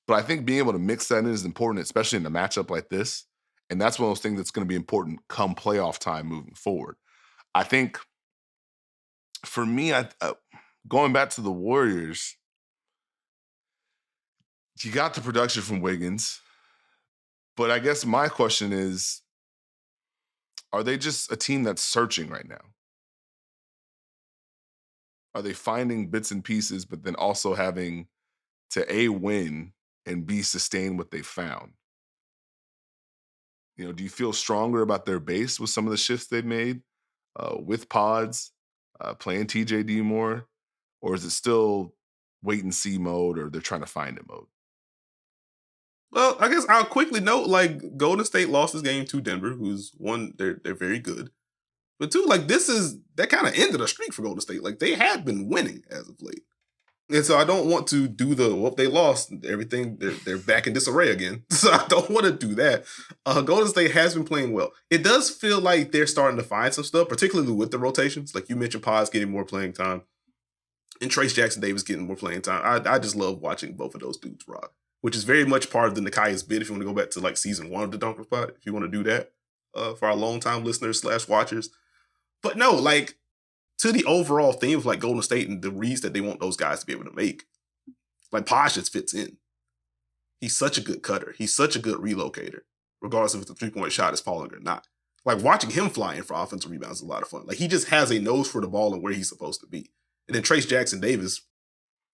But I think being able to mix that in is important, especially in a matchup like this, and that's one of those things that's going to be important come playoff time moving forward. I think, for me, going back to the Warriors, you got the production from Wiggins. But I guess my question is, are they just a team that's searching right now? Are they finding bits and pieces, but then also having to A, win, and B, sustain what they found? You know, do you feel stronger about their base with some of the shifts they've made with pods, playing TJD more? Or is it still wait and see mode, or they're trying to find it mode? Well, I guess I'll quickly note, like, Golden State lost this game to Denver, who's one, they're very good. But two, like, that kind of ended a streak for Golden State. Like, they had been winning as of late. And so I don't want to do they lost everything. They're back in disarray again. So I don't want to do that. Golden State has been playing well. It does feel like they're starting to find some stuff, particularly with the rotations. Like you mentioned, Pod's getting more playing time, and Trace Jackson Davis getting more playing time. I just love watching both of those dudes rock, which is very much part of the Nekias bid. If you want to go back to like season 1 of the Duncan Pod, if you want to do that for our longtime listeners / watchers. But no, like, to the overall theme of like Golden State and the reads that they want those guys to be able to make, like Posh just fits in. He's such a good cutter. He's such a good relocator, regardless if the 3-point shot is falling or not. Like watching him fly in for offensive rebounds is a lot of fun. Like he just has a nose for the ball and where he's supposed to be. And then Trace Jackson Davis,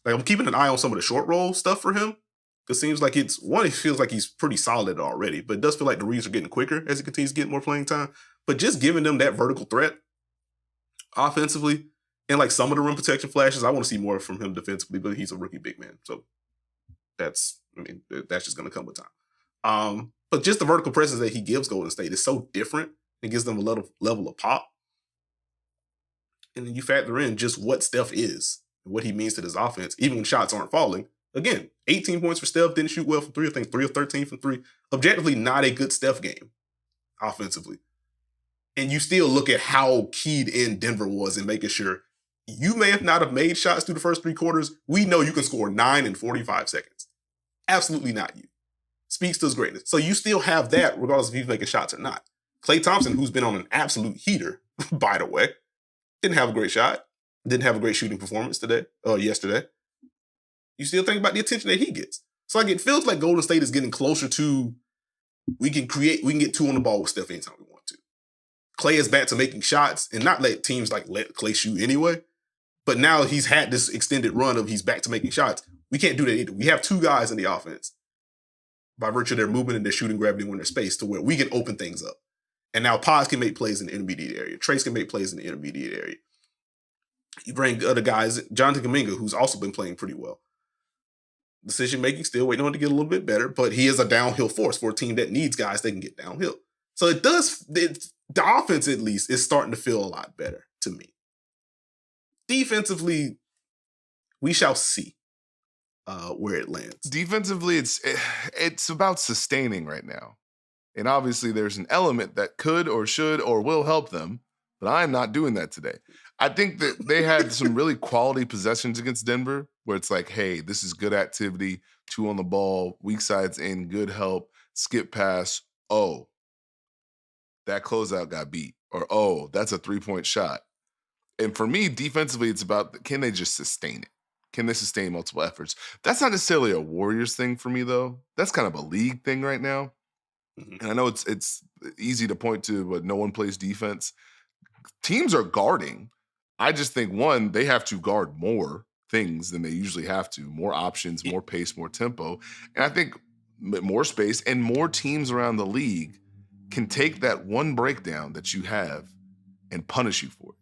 like I'm keeping an eye on some of the short roll stuff for him. It seems like it feels like he's pretty solid already, but it does feel like the reads are getting quicker as he continues to get more playing time. But just giving them that vertical threat offensively, and like some of the rim protection flashes, I want to see more from him defensively, but he's a rookie big man. So that's just going to come with time. But just the vertical presence that he gives Golden State is so different. It gives them a level of pop. And then you factor in just what Steph is and what he means to this offense, even when shots aren't falling. Again, 18 points for Steph, didn't shoot well from 3. I think 3 of 13 from 3. Objectively, not a good Steph game offensively. And you still look at how keyed in Denver was in making sure you may not have made shots through the first 3 quarters. We know you can score 9 in 45 seconds. Absolutely not you. Speaks to his greatness. So you still have that regardless if he's making shots or not. Klay Thompson, who's been on an absolute heater, by the way, didn't have a great shot. Didn't have a great shooting performance yesterday. You still think about the attention that he gets. So like it feels like Golden State is getting closer to we can get 2 on the ball with Steph anytime we want to. Klay is back to making shots and not let teams like let Klay shoot anyway. But now he's had this extended run of he's back to making shots. We can't do that either. We have 2 guys in the offense by virtue of their movement and their shooting gravity when their space to where we can open things up. And now Pods can make plays in the intermediate area. Trace can make plays in the intermediate area. You bring other guys, Jonathan Kuminga, who's also been playing pretty well. Decision making still waiting on it to get a little bit better, but he is a downhill force for a team that needs guys that can get downhill. So the offense at least is starting to feel a lot better to me. Defensively, we shall see where it lands. Defensively, it's about sustaining right now. And obviously there's an element that could or should or will help them, but I'm not doing that today. I think that they had some really quality possessions against Denver where it's like, hey, this is good activity, 2 on the ball, weak sides in, good help, skip pass. Oh, that closeout got beat. Or, oh, that's a 3-point shot. And for me, defensively, it's about, can they just sustain it? Can they sustain multiple efforts? That's not necessarily a Warriors thing for me, though. That's kind of a league thing right now. Mm-hmm. And I know it's easy to point to, but no one plays defense. Teams are guarding. I just think, one, they have to guard more things than they usually have to. More options, more pace, more tempo. And I think more space and more teams around the league can take that one breakdown that you have and punish you for it.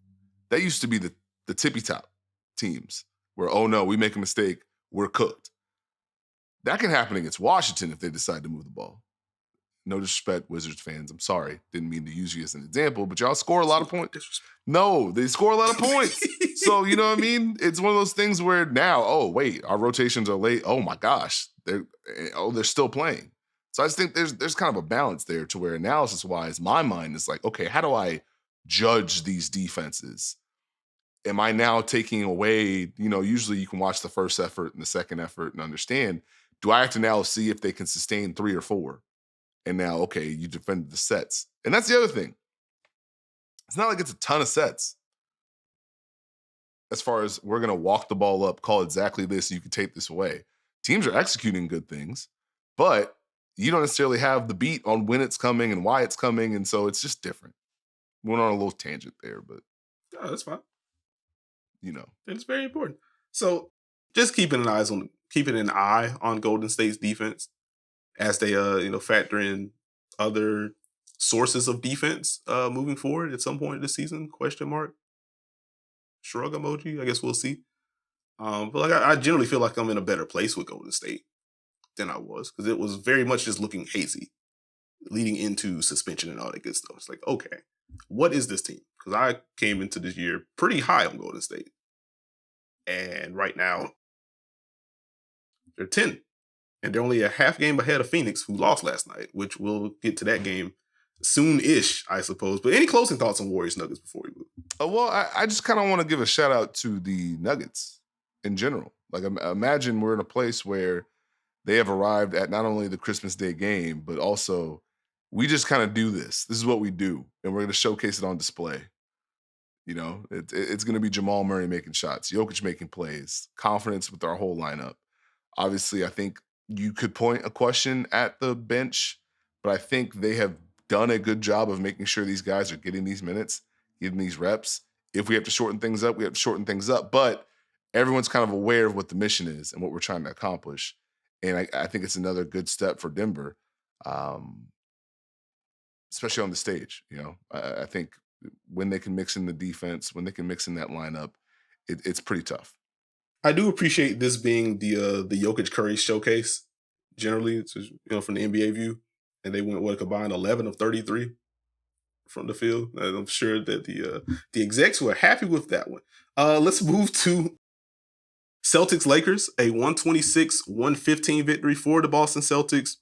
That used to be the tippy top teams where, oh no, we make a mistake, we're cooked. That can happen against Washington if they decide to move the ball. No disrespect, Wizards fans. I'm sorry. Didn't mean to use you as an example, but y'all score a lot of points. No, they score a lot of points. So, you know what I mean? It's one of those things where now, oh, wait, our rotations are late. Oh, my gosh. They're still playing. So I just think there's kind of a balance there to where analysis-wise, my mind is like, okay, how do I judge these defenses? Am I now taking away, usually you can watch the first effort and the second effort and understand, do I have to now see if they can sustain 3 or 4? And now, okay, you defended the sets. And that's the other thing. It's not like it's a ton of sets. as far as we're going to walk the ball up, call exactly this, you can take this away. Teams are executing good things, but you don't necessarily have the beat on when it's coming and why it's coming, and so it's just different. Went on a little tangent there, but that's fine. It's very important. So just keeping an eye on Golden State's defense as they factor in other sources of defense moving forward at some point this season? ? Shrug emoji. I guess we'll see. But like I generally feel like I'm in a better place with Golden State than I was, because it was very much just looking hazy leading into suspension and all that good stuff. It's like, okay, what is this team? Because I came into this year pretty high on Golden State. And right now, they're 10. And they're only a half game ahead of Phoenix, who lost last night, which we'll get to that game soon-ish, I suppose. But any closing thoughts on Warriors Nuggets before we move? Well, I just kind of want to give a shout out to the Nuggets in general. Like, imagine we're in a place where they have arrived at not only the Christmas Day game, but also we just kind of do this. This is what we do, and we're going to showcase it on display. It's going to be Jamal Murray making shots, Jokic making plays, confidence with our whole lineup. Obviously, I think you could point a question at the bench, but I think they have done a good job of making sure these guys are getting these minutes, getting these reps. If we have to shorten things up, we have to shorten things up. But everyone's kind of aware of what the mission is and what we're trying to accomplish. And I think it's another good step for Denver, especially on the stage. I think when they can mix in the defense, when they can mix in that lineup, it's pretty tough. I do appreciate this being the Jokic Curry showcase. Generally, it's from the NBA view, and they went a combined 11 of 33 from the field. And I'm sure that the execs were happy with that one. Let's move to Celtics Lakers, a 126-115 victory for the Boston Celtics.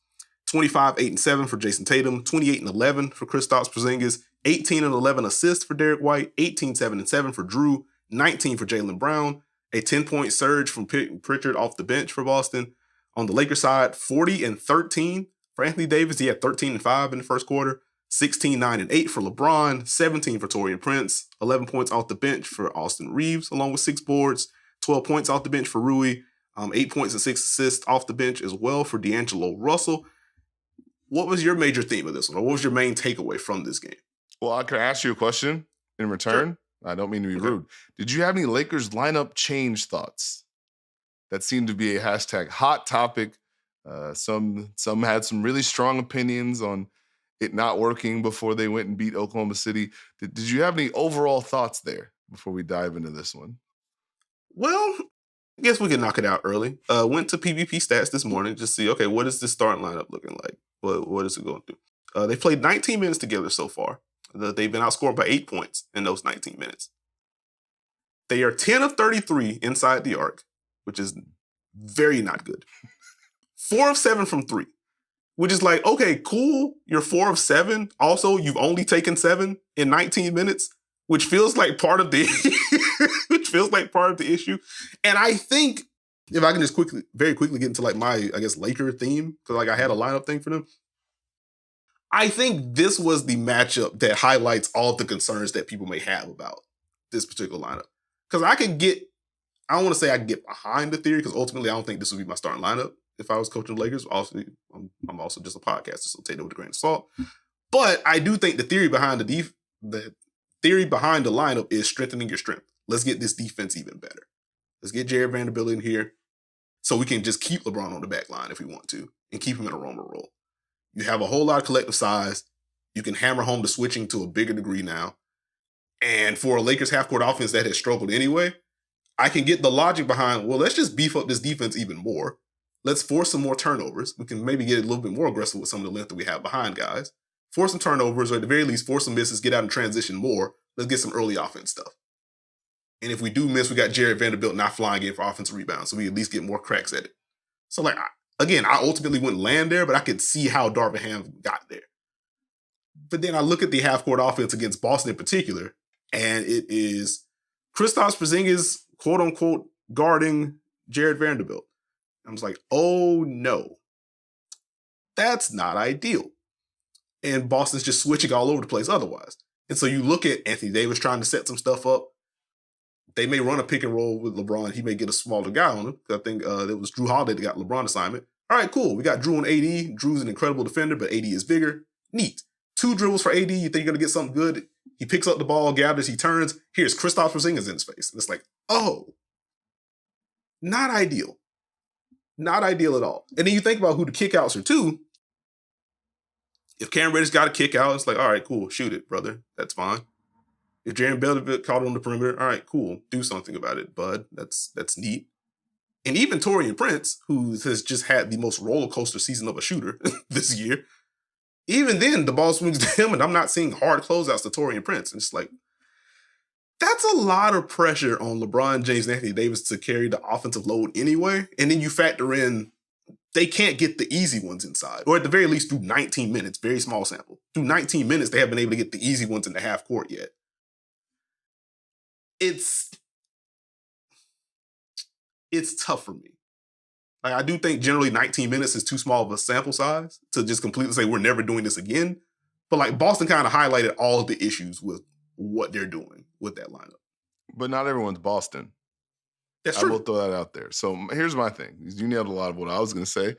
25-8-7 for Jason Tatum, 28-11 for Kristaps Porzingis, 18-11 assists for Derek White, 18-7-7 for Drew, 19 for Jalen Brown, a 10-point surge from Pritchard off the bench for Boston. On the Lakers side, 40-13 for Anthony Davis. He had 13-5 in the first quarter, 16-9-8 for LeBron, 17 for Taurean Prince, 11 points off the bench for Austin Reeves, along with 6 boards, 12 points off the bench for Rui, 8 points and 6 assists off the bench as well for D'Angelo Russell. What was your major theme of this one, or what was your main takeaway from this game? Well, can I ask you a question in return? Sure. I don't mean to be rude. Did you have any Lakers lineup change thoughts? That seemed to be a hashtag hot topic. Some had some really strong opinions on it not working before they went and beat Oklahoma City. Did you have any overall thoughts there before we dive into this one? Well, I guess we can knock it out early. Went to PvP stats this morning to see, okay, what is this starting lineup looking like? What is it going through? They played 19 minutes together so far. They've been outscored by 8 points in those 19 minutes. They are 10 of 33 inside the arc, which is very not good. 4 of 7 from 3, which is like, okay, cool. You're 4 of 7. Also, you've only taken 7 in 19 minutes, which feels like part of the issue. And I think if I can just very quickly get into like my, Laker theme, because like I had a lineup thing for them. I think this was the matchup that highlights all the concerns that people may have about this particular lineup. Because I don't want to say I can get behind the theory, because ultimately I don't think this would be my starting lineup if I was coaching the Lakers. Also, I'm also just a podcaster, so take it with a grain of salt. But I do think the theory behind the theory behind the lineup is strengthening your strength. Let's get this defense even better. Let's get Jared Vanderbilt in here so we can just keep LeBron on the back line if we want to and keep him in a roamer role. You have a whole lot of collective size. You can hammer home the switching to a bigger degree now. And for a Lakers half-court offense that has struggled anyway, I can get the logic behind, well, let's just beef up this defense even more. Let's force some more turnovers. We can maybe get a little bit more aggressive with some of the length that we have behind guys. Force some turnovers, or at the very least, force some misses, get out and transition more. Let's get some early offense stuff. And if we do miss, we got Jared Vanderbilt not flying in for offensive rebounds, so we at least get more cracks at it. So, like, again, I ultimately wouldn't land there, but I could see how Darvin Ham got there. But then I look at the half-court offense against Boston in particular, and it is Kristaps Porzingis, quote-unquote, guarding Jared Vanderbilt. I was like, oh, no. That's not ideal. And Boston's just switching all over the place otherwise. And so you look at Anthony Davis trying to set some stuff up. They may run a pick and roll with LeBron. He may get a smaller guy on him. I think it was Drew Holiday that got LeBron assignment. All right, cool. We got Drew and AD. Drew's an incredible defender, but AD is bigger. Neat. 2 dribbles for AD. You think you're going to get something good? He picks up the ball, gathers, he turns. Here's Kristaps Porzingis in his face. And it's like, oh, not ideal. Not ideal at all. And then you think about who the kickouts are too. If Cam Reddish got a kick out, it's like, all right, cool. Shoot it, brother. That's fine. If Jaren Beldevic caught it on the perimeter, all right, cool. Do something about it, bud. That's neat. And even Taurean Prince, who has just had the most roller coaster season of a shooter this year, even then the ball swings to him, and I'm not seeing hard closeouts to Taurean Prince. And it's like, that's a lot of pressure on LeBron James and Anthony Davis to carry the offensive load anyway. And then you factor in they can't get the easy ones inside, or at the very least through 19 minutes, very small sample. Through 19 minutes, they haven't been able to get the easy ones in the half court yet. It's tough for me. Like, I do think generally 19 minutes is too small of a sample size to just completely say we're never doing this again. But like Boston kind of highlighted all of the issues with what they're doing with that lineup. But not everyone's Boston. That's true. I will throw that out there. So here's my thing. You nailed a lot of what I was going to say.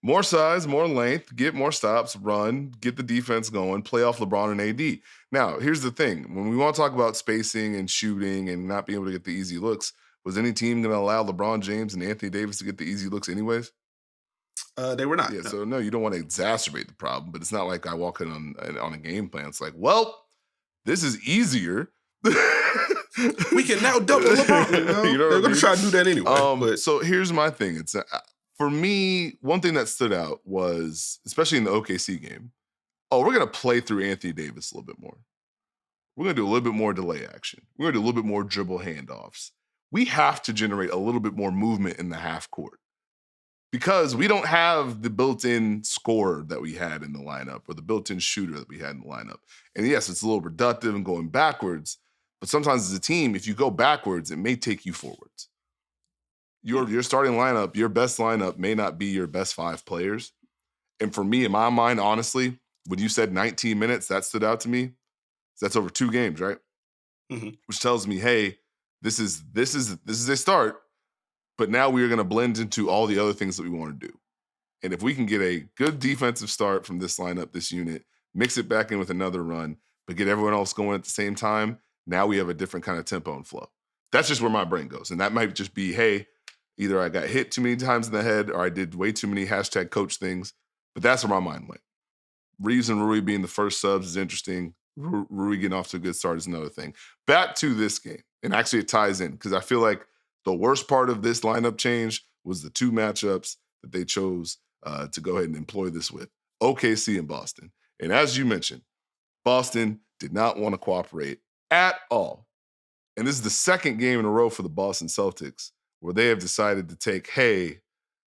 More size, more length, get more stops, run, get the defense going, play off LeBron and AD. Now, here's the thing. When we want to talk about spacing and shooting and not being able to get the easy looks, was any team going to allow LeBron James and Anthony Davis to get the easy looks anyways? They were not. Yeah, no. So no, you don't want to exacerbate the problem, but it's not like I walk in on a game plan. It's like, well, this is easier. We can now double LeBron. You know? They're going to try to do that anyway. So here's my thing. It's for me, one thing that stood out was, especially in the OKC game, we're going to play through Anthony Davis a little bit more. We're going to do a little bit more delay action. We're going to do a little bit more dribble handoffs. We have to generate a little bit more movement in the half court because we don't have the built-in scorer that we had in the lineup or the built-in shooter that we had in the lineup. And yes, it's a little reductive and going backwards, but sometimes as a team, if you go backwards, it may take you forwards. Your starting lineup, your best lineup may not be your best 5 players. And for me, in my mind, honestly, when you said 19 minutes, that stood out to me. That's over 2 games, right? Mm-hmm. Which tells me, hey, this is a start, but now we are going to blend into all the other things that we want to do. And if we can get a good defensive start from this lineup, this unit, mix it back in with another run, but get everyone else going at the same time, now we have a different kind of tempo and flow. That's just where my brain goes. And that might just be, hey, either I got hit too many times in the head or I did way too many #coach things, but that's where my mind went. Reeves and Rui being the first subs is interesting. Rui getting off to a good start is another thing. Back to this game. And actually it ties in because I feel like the worst part of this lineup change was the 2 matchups that they chose to go ahead and employ this with. OKC and Boston. And as you mentioned, Boston did not want to cooperate at all. And this is the second game in a row for the Boston Celtics where they have decided to take, hey,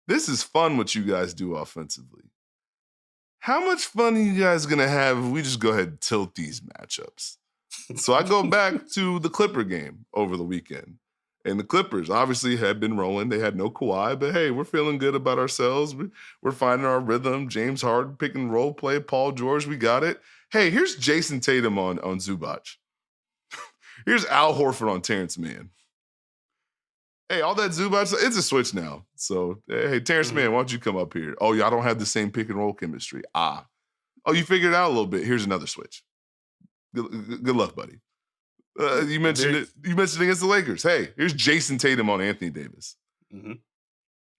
this is fun what you guys do offensively. How much fun are you guys going to have if we just go ahead and tilt these matchups? So I go back to the Clipper game over the weekend. And the Clippers obviously had been rolling. They had no Kawhi, but hey, we're feeling good about ourselves. We're finding our rhythm. James Harden pick and roll play. Paul George, we got it. Hey, here's Jason Tatum on Zubac. Here's Al Horford on Terrence Mann. Hey, all that Zubac, it's a switch now. So, hey, Terrence Mann, why don't you come up here? Oh, y'all don't have the same pick and roll chemistry. Oh, you figured it out a little bit. Here's another switch. Good luck, buddy. You mentioned it. You mentioned against the Lakers. Hey, here's Jason Tatum on Anthony Davis. Mm-hmm.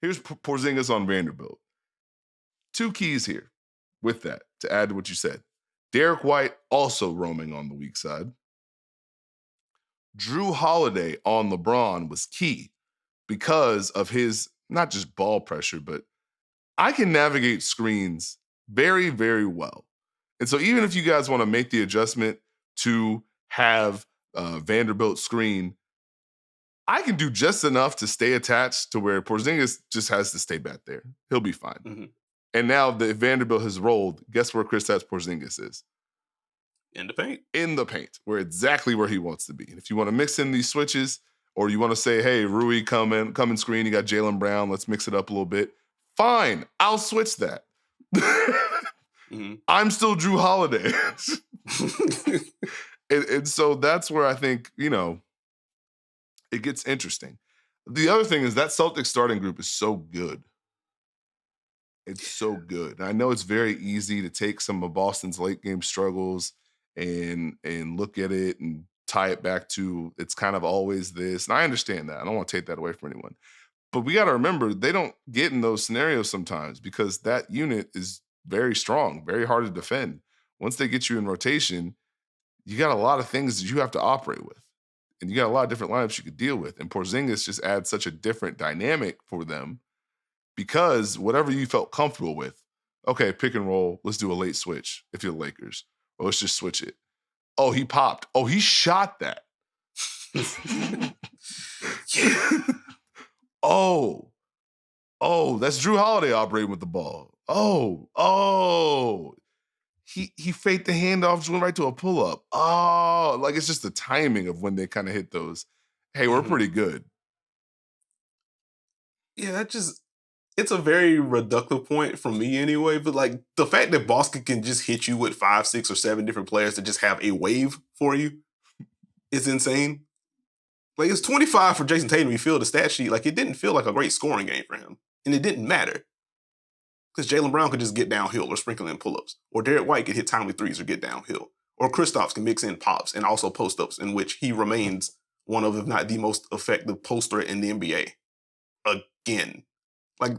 Here's Porzingis on Vanderbilt. 2 keys here with that to add to what you said. Derek White also roaming on the weak side. Drew Holiday on LeBron was key because of his not just ball pressure, but I can navigate screens very, very well. And so even if you guys want to make the adjustment to have Vanderbilt screen, I can do just enough to stay attached to where Porzingis just has to stay back there. He'll be fine. Mm-hmm. And now that Vanderbilt has rolled, guess where Kristaps Porzingis is? In the paint. In the paint, exactly where he wants to be. And if you want to mix in these switches, or you want to say, hey, Rui, come and screen, you got Jalen Brown, let's mix it up a little bit. Fine, I'll switch that. Mm-hmm. I'm still Drew Holiday. and so that's where I think, it gets interesting. The other thing is that Celtics starting group is so good. It's so good. I know it's very easy to take some of Boston's late game struggles and look at it and tie it back to it's kind of always this. And I understand that. I don't want to take that away from anyone. But we got to remember they don't get in those scenarios sometimes because that unit is very strong, very hard to defend. Once they get you in rotation, you got a lot of things that you have to operate with. And you got a lot of different lineups you could deal with. And Porzingis just adds such a different dynamic for them because whatever you felt comfortable with, okay, pick and roll, let's do a late switch if you're the Lakers, or let's just switch it. Oh, he popped. Oh, he shot that. Oh, that's Drew Holiday operating with the ball. He faked the handoff, went right to a pull-up. Oh, like it's just the timing of when they kind of hit those. Hey, we're pretty good. Yeah, it's a very reductive point for me anyway, but like the fact that Boston can just hit you with 5, 6, or 7 different players to just have a wave for you is insane. Like it's 25 for Jason Tatum. You feel the stat sheet. Like it didn't feel like a great scoring game for him. And it didn't matter. Because Jalen Brown could just get downhill or sprinkle in pull-ups. Or Derek White could hit timely threes or get downhill. Or Kristaps can mix in pops and also post-ups in which he remains one of, if not the most effective post threat in the NBA. Again. Like,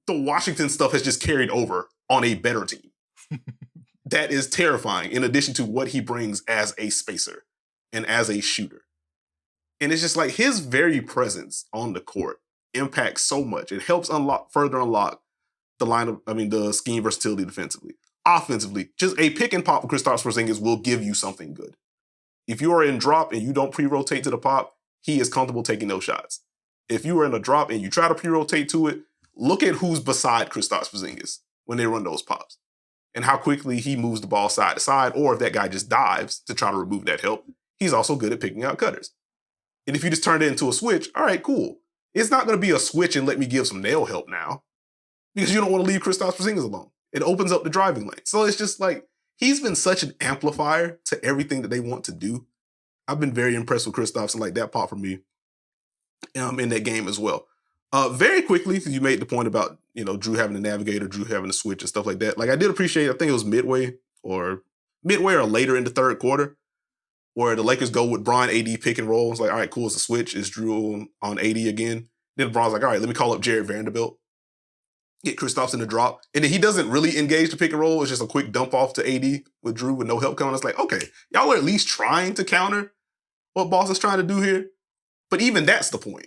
the Washington stuff has just carried over on a better team. That is terrifying in addition to what he brings as a spacer and as a shooter. And it's just like his very presence on the court impacts so much. It helps further unlock the scheme versatility defensively. Offensively, just a pick and pop with Kristaps Porzingis will give you something good. If you are in drop and you don't pre-rotate to the pop, he is comfortable taking those shots. If you are in a drop and you try to pre-rotate to it, look at who's beside Kristaps Porzingis when they run those pops and how quickly he moves the ball side to side, or if that guy just dives to try to remove that help, he's also good at picking out cutters. And if you just turn it into a switch, all right, cool. It's not going to be a switch and let me give some nail help now because you don't want to leave Kristaps Porzingis alone. It opens up the driving lane. So it's just like he's been such an amplifier to everything that they want to do. I've been very impressed with Kristaps and like that pop for me in that game as well. Very quickly, because you made the point about, Drew having a navigator, Drew having a switch and stuff like that. Like I did appreciate, I think it was midway or later in the third quarter where the Lakers go with Bron AD pick and roll. It's like, all right, cool, it's a switch. It's Drew on AD again. Then Bron's like, all right, let me call up Jared Vanderbilt. Get Kristaps in the drop. And then he doesn't really engage the pick and roll. It's just a quick dump off to AD with Drew with no help coming. It's like, okay, y'all are at least trying to counter what Boston's trying to do here. But even that's the point.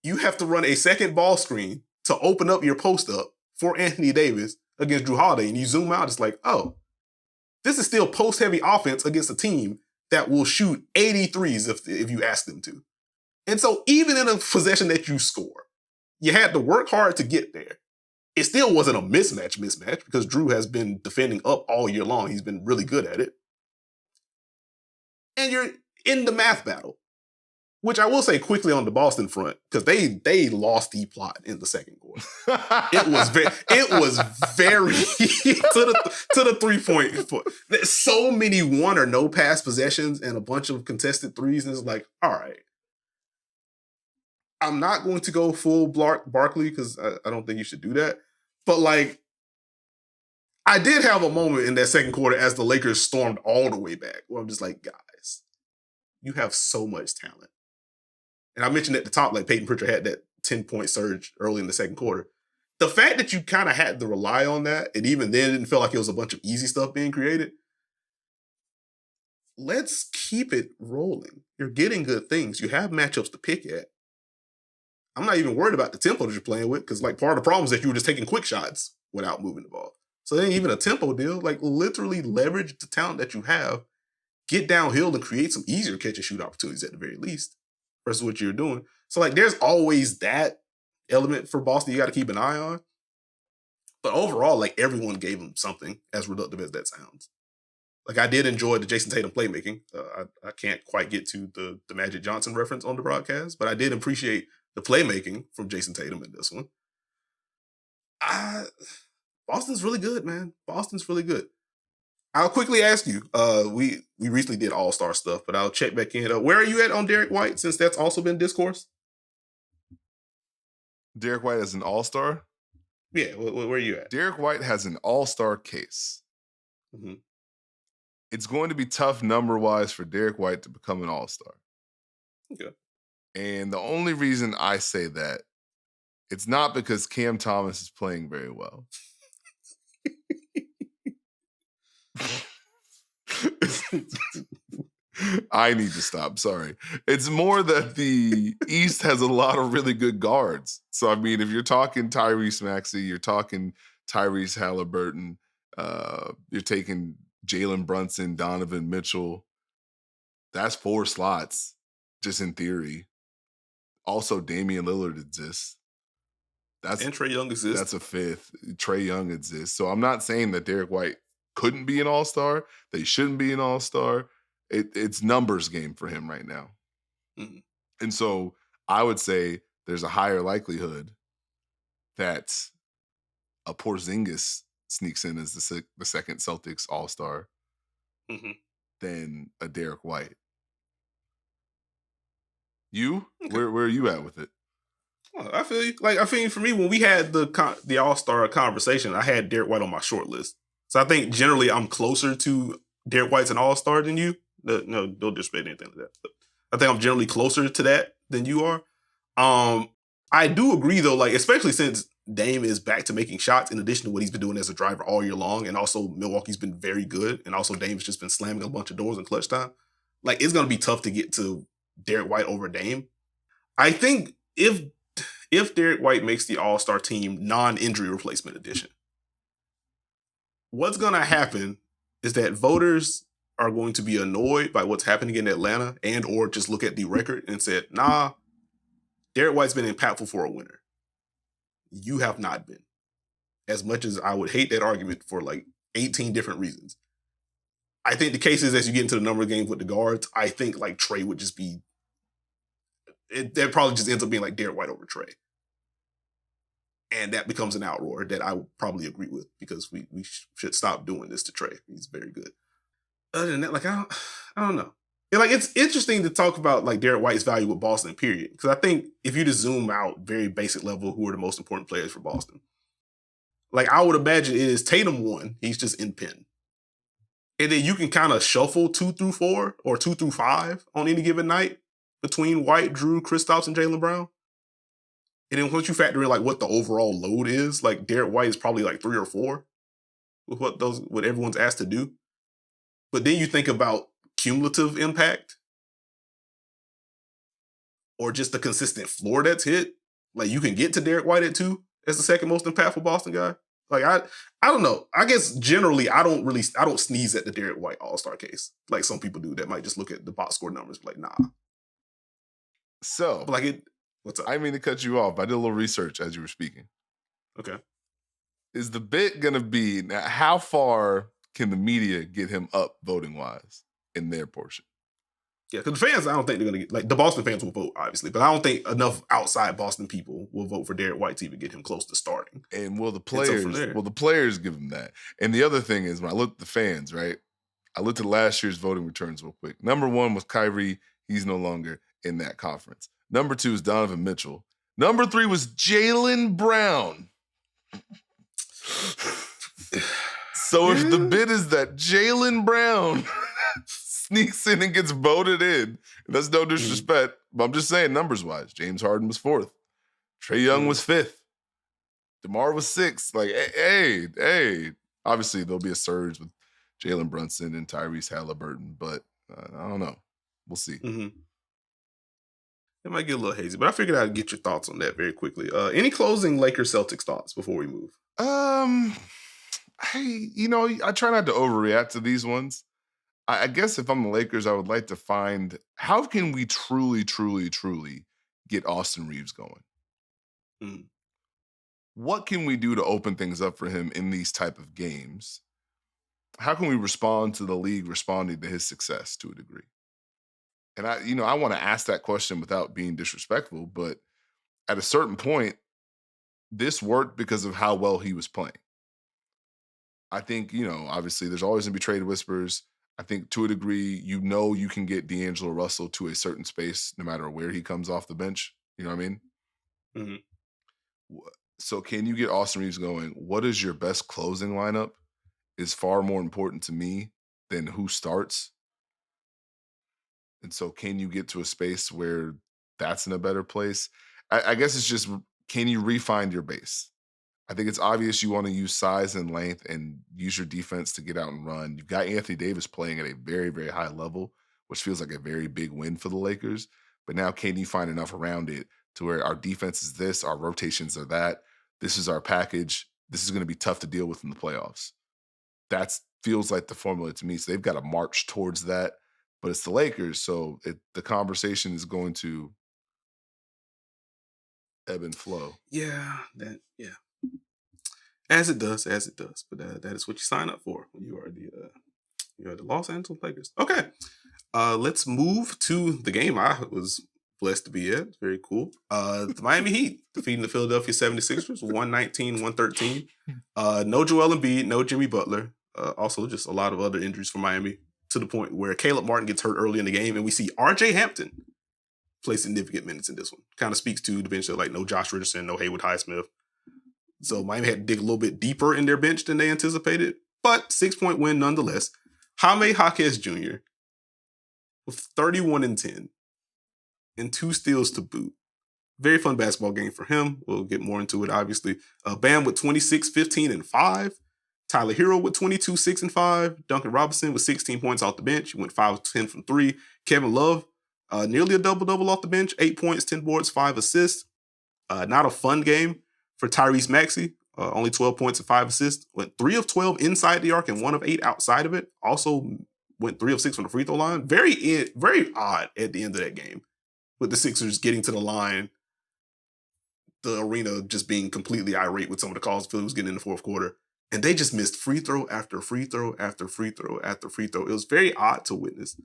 You have to run a second ball screen to open up your post up for Anthony Davis against Drew Holiday. And you zoom out, it's like, oh, this is still post-heavy offense against a team that will shoot 83s if you ask them to. And so even in a possession that you score, you had to work hard to get there. It still wasn't a mismatch because Drew has been defending up all year long. He's been really good at it. And you're in the math battle, which I will say quickly on the Boston front, because they lost the plot in the second quarter. It was very to the 3-point. So many one or no pass possessions and a bunch of contested threes, and it's like, all right, I'm not going to go full Barkley because I don't think you should do that. But like, I did have a moment in that second quarter as the Lakers stormed all the way back where I'm just like, guys, you have so much talent. And I mentioned at the top, like Peyton Pritchard had that 10-point surge early in the second quarter. The fact that you kind of had to rely on that, and even then it didn't feel like it was a bunch of easy stuff being created. Let's keep it rolling. You're getting good things. You have matchups to pick at. I'm not even worried about the tempo that you're playing with, because like part of the problem is that you were just taking quick shots without moving the ball. So it ain't even a tempo deal. Like literally leverage the talent that you have, get downhill and create some easier catch and shoot opportunities at the very least versus what you're doing. So like there's always that element for Boston you got to keep an eye on. But overall, like everyone gave him something, as reductive as that sounds. Like I did enjoy the Jason Tatum playmaking. I can't quite get to the Magic Johnson reference on the broadcast, but I did appreciate the playmaking from Jason Tatum in this one. Boston's really good, man. Boston's really good. I'll quickly ask you. We recently did All-Star stuff, but I'll check back in. Where are you at on Derek White, since that's also been discourse? Derek White as an all-star? Yeah, where are you at? Derek White has an all-star case. Mm-hmm. It's going to be tough number-wise for Derek White to become an all-star. Okay. And the only reason I say that, it's not because Cam Thomas is playing very well. I need to stop. Sorry. It's more that the East has a lot of really good guards. So, I mean, if you're talking Tyrese Maxey, you're talking Tyrese Halliburton, you're taking Jalen Brunson, Donovan Mitchell. That's 4 slots, just in theory. Also, Damian Lillard exists. And Trae Young exists. That's a 5th. Trae Young exists. So I'm not saying that Derek White couldn't be an all-star, that he shouldn't be an all-star. It's numbers game for him right now. Mm-hmm. And so I would say there's a higher likelihood that a Porzingis sneaks in as the second Celtics all-star than a Derek White. You? Okay. Where are you at with it? Well, I feel you. I feel for me, when we had the All-Star conversation, I had Derek White on my short list. So I think generally I'm closer to Derek White's an All-Star than you. No, don't disrespect anything like that. But I think I'm generally closer to that than you are. I do agree though, especially since Dame is back to making shots in addition to what he's been doing as a driver all year long, and also Milwaukee's been very good, and also Dame's just been slamming a bunch of doors in clutch time. It's gonna be tough to get to Derek White over Dame. I think if Derek White makes the All-Star team non-injury replacement edition, what's gonna happen is that voters are going to be annoyed by what's happening in Atlanta and or just look at the record and said, nah, Derek White's been impactful for a winner. You have not been. As much as I would hate that argument for 18 different reasons. I think the case is, as you get into the number of games with the guards, I think Trae would just be, that probably just ends up being Derek White over Trae. And that becomes an outroar that I would probably agree with, because we should stop doing this to Trae. He's very good. Other than that, I don't know. It's interesting to talk about Derek White's value with Boston, period. Because I think if you just zoom out very basic level, who are the most important players for Boston? I would imagine it is Tatum 1. He's just in pen. And then you can kind of shuffle 2 through 4 or 2 through 5 on any given night between White, Drew, Kristaps, and Jaylen Brown. And then once you factor in what the overall load is, Derek White is probably 3 or 4 with what everyone's asked to do. But then you think about cumulative impact or just the consistent floor that's hit. You can get to Derek White at 2 as the second most impactful Boston guy. I don't know. I guess generally I don't sneeze at the Derek White All-Star case like some people do that might just look at the box score numbers nah. So what's up? I mean to cut you off. I did a little research as you were speaking. Okay. Is the bit gonna be, now, how far can the media get him up voting wise in their portion? Yeah, because the fans, I don't think they're going to get, the Boston fans will vote, obviously, but I don't think enough outside Boston people will vote for Derek White to even get him close to starting. And will the players give him that? And the other thing is, when I looked at the fans, right, I looked at last year's voting returns real quick. Number 1 was Kyrie. He's no longer in that conference. Number 2 is Donovan Mitchell. Number 3 was Jalen Brown. So if the bid is that Jalen Brown sneaks in and gets voted in, and that's no disrespect, but I'm just saying numbers-wise, James Harden was 4th. Trae Young was 5th. DeMar was 6th. Hey. Obviously, there'll be a surge with Jalen Brunson and Tyrese Halliburton, but I don't know. We'll see. Mm-hmm. It might get a little hazy, but I figured I'd get your thoughts on that very quickly. Any closing Lakers Celtics thoughts before we move? I try not to overreact to these ones. I guess if I'm the Lakers, I would like to find, how can we truly, truly, truly get Austin Reeves going? Mm. What can we do to open things up for him in these type of games? How can we respond to the league responding to his success to a degree? And I want to ask that question without being disrespectful, but at a certain point, this worked because of how well he was playing. I think, obviously there's always going to be trade whispers. I think to a degree, you can get D'Angelo Russell to a certain space no matter where he comes off the bench. You know what I mean? Mm-hmm. So can you get Austin Reeves going? What is your best closing lineup is far more important to me than who starts. And so can you get to a space where that's in a better place? I guess it's just, can you refine your base? I think it's obvious you want to use size and length and use your defense to get out and run. You've got Anthony Davis playing at a very, very high level, which feels like a very big win for the Lakers. But now can you find enough around it to where our defense is this, our rotations are that, this is our package, this is going to be tough to deal with in the playoffs. That feels like the formula to me. So they've got to march towards that. But it's the Lakers, so the conversation is going to ebb and flow. Yeah. As it does. But that is what you sign up for when you are the Los Angeles Lakers. Okay. Let's move to the game I was blessed to be at. Very cool. The Miami Heat defeating the Philadelphia 76ers 119-113. No Joel Embiid, no Jimmy Butler. Also just a lot of other injuries for Miami, to the point where Caleb Martin gets hurt early in the game, and we see RJ Hampton play significant minutes in this one. Kind of speaks to the bench that, like, no Josh Richardson, no Haywood Highsmith. So Miami had to dig a little bit deeper in their bench than they anticipated, but 6-point win nonetheless. Jaime Jaquez Jr. with 31 and 10 and 2 steals to boot. Very fun basketball game for him. We'll get more into it, obviously. Bam with 26, 15, and 5. Tyler Hero with 22, 6, and 5. Duncan Robinson with 16 points off the bench. He went 5 of 10 from 3. Kevin Love, nearly a double-double off the bench. 8 points, 10 boards, 5 assists. Not a fun game for Tyrese Maxey. Only 12 points and 5 assists. Went 3 of 12 inside the arc and 1 of 8 outside of it. Also went 3 of 6 from the free throw line. Very odd at the end of that game, with the Sixers getting to the line, the arena just being completely irate with some of the calls Philly was getting in the fourth quarter. And they just missed free throw after free throw after free throw after free throw. It was very odd to witness.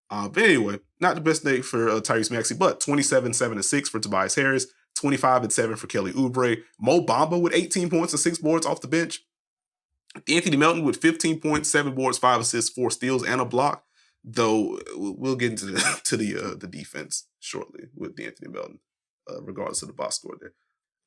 But anyway, not the best day for Tyrese Maxey, but 27, 7, and 6 for Tobias Harris, 25 and 7 for Kelly Oubre. Mo Bamba with 18 points and 6 boards off the bench. Anthony Melton with 15 points, 7 boards, 5 assists, 4 steals, and a block. Though we'll get into the defense shortly with Anthony Melton, regardless of the box score there.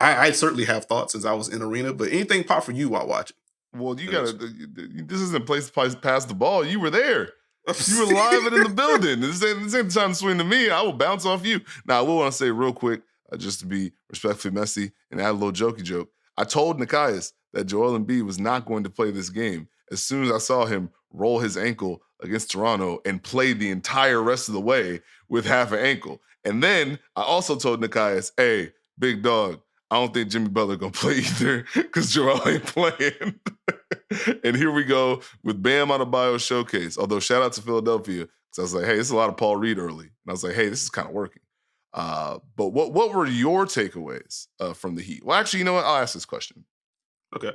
I certainly have thoughts since I was in arena, but anything pop for you while watching? Well, you gotta. This isn't a place to pass the ball. You were there. You were live and in the building. This ain't the time to swing to me. I will bounce off you. Now, I will want to say real quick, just to be respectfully messy and add a little jokey joke. I told Nekias that Joel Embiid was not going to play this game as soon as I saw him roll his ankle against Toronto and play the entire rest of the way with half an ankle. And then I also told Nekias, hey, big dog, I don't think Jimmy Butler gonna play either because Joel ain't playing. And here we go with Bam Adebayo showcase. Although shout out to Philadelphia, because I was like, hey, this is a lot of Paul Reed early. And I was like, hey, this is kind of working. But what were your takeaways from the Heat? Well, actually, you know what? I'll ask this question. Okay.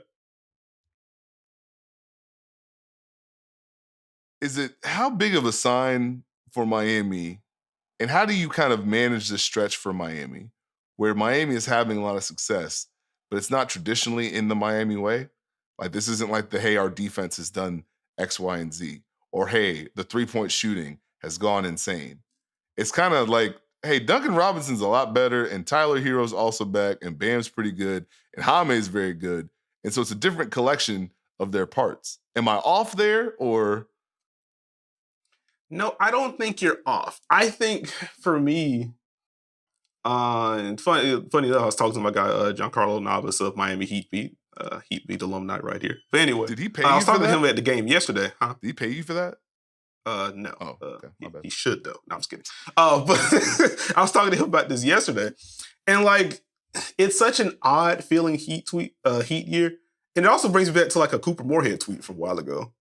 Is it how big of a sign for Miami, and how do you kind of manage this stretch for Miami, where Miami is having a lot of success, but it's not traditionally in the Miami way? Like, this isn't like the, hey, our defense has done X, Y, and Z, or hey, the three-point shooting has gone insane. It's kind of like, hey, Duncan Robinson's a lot better, and Tyler Hero's also back, and Bam's pretty good, and Jaime's very good. And so it's a different collection of their parts. Am I off there, or? No, I don't think you're off. I think for me, and funny enough, I was talking to my guy, Giancarlo Navas of Miami Heat Beat alumni right here. But anyway, did he pay you I was for talking that? to him at the game yesterday. Huh? Did he pay you for that? No. Oh, okay. He should, though. No, I'm just kidding. But I was talking to him about this yesterday. And, like, it's such an odd feeling Heat year. And it also brings me back to, like, a Cooper Moorhead tweet from a while ago,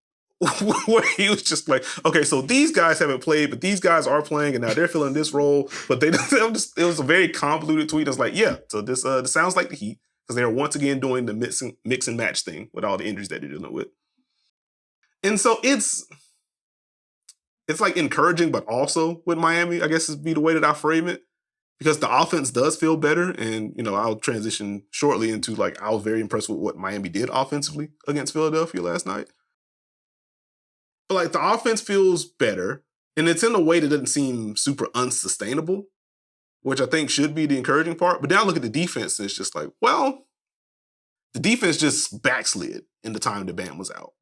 where he was just like, okay, so these guys haven't played, but these guys are playing, and now they're filling this role. But it was a very convoluted tweet. I was like, yeah, so this sounds like the Heat, because they're once again doing the mix and match thing with all the injuries that they're dealing with. And so it's like encouraging, but also with Miami, I guess, is be the way that I frame it. because the offense does feel better. And, I'll transition shortly into I was very impressed with what Miami did offensively against Philadelphia last night. But the offense feels better, and it's in a way that doesn't seem super unsustainable, which I think should be the encouraging part. But now look at the defense, and it's just the defense just backslid in the time that Bam was out.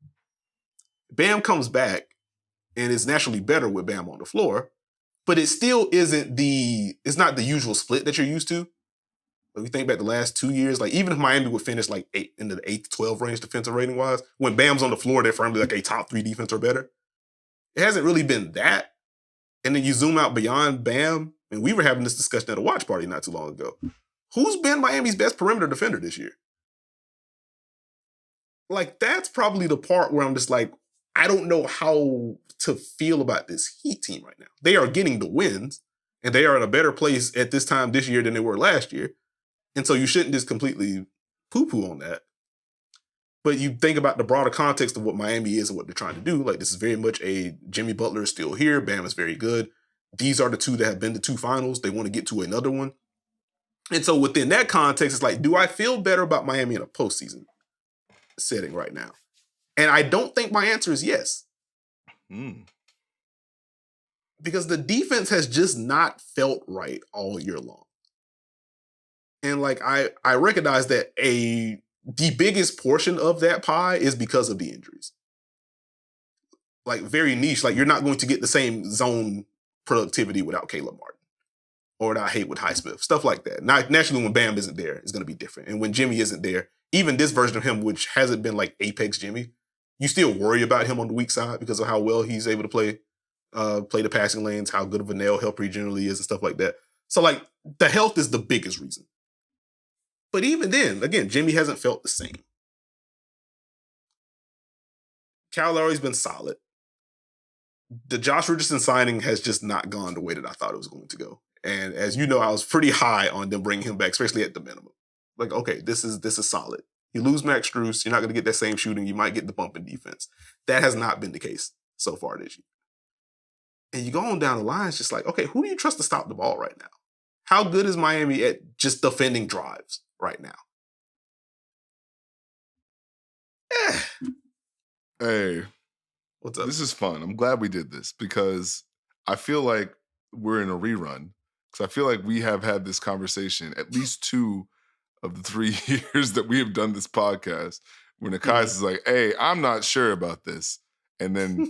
Bam comes back and is naturally better with Bam on the floor, but it still isn't it's not the usual split that you're used to. If you think back the last 2 years, even if Miami would finish into the 8 to 12 range defensive rating wise, when Bam's on the floor, they're firmly a top 3 defense or better. It hasn't really been that. And then you zoom out beyond Bam, and we were having this discussion at a watch party not too long ago. Who's been Miami's best perimeter defender this year? That's probably the part where I'm just I don't know how to feel about this Heat team right now. They are getting the wins, and they are in a better place at this time this year than they were last year. And so you shouldn't just completely poo-poo on that. But you think about the broader context of what Miami is and what they're trying to do. This is very much Jimmy Butler is still here. Bam is very good. These are the two that have been to 2 finals. They want to get to another one. And so within that context, it's do I feel better about Miami in a postseason setting right now? And I don't think my answer is yes. Because the defense has just not felt right all year long. And I recognize that the biggest portion of that pie is because of the injuries. Very niche. You're not going to get the same zone productivity without Caleb Martin or without Haywood Highsmith, stuff like that. Naturally, when Bam isn't there, it's going to be different. And when Jimmy isn't there, even this version of him, which hasn't been apex Jimmy, you still worry about him on the weak side because of how well he's able to play the passing lanes, how good of a nail helper he generally is and stuff like that. So the health is the biggest reason. But even then, again, Jimmy hasn't felt the same. Kyle Lowry's been solid. The Josh Richardson signing has just not gone the way that I thought it was going to go. And as you know, I was pretty high on them bringing him back, especially at the minimum. Okay, this is solid. You lose Max Strus, you're not going to get that same shooting. You might get the bump in defense. That has not been the case so far this year. And you go on down the line, it's just okay, who do you trust to stop the ball right now? How good is Miami at just defending drives right now? Hey, what's up? This is fun. I'm glad we did this because I feel like we're in a rerun. Because I feel like we have had this conversation at least 2 of the 3 years that we have done this podcast when Nekias is hey, I'm not sure about this. And then,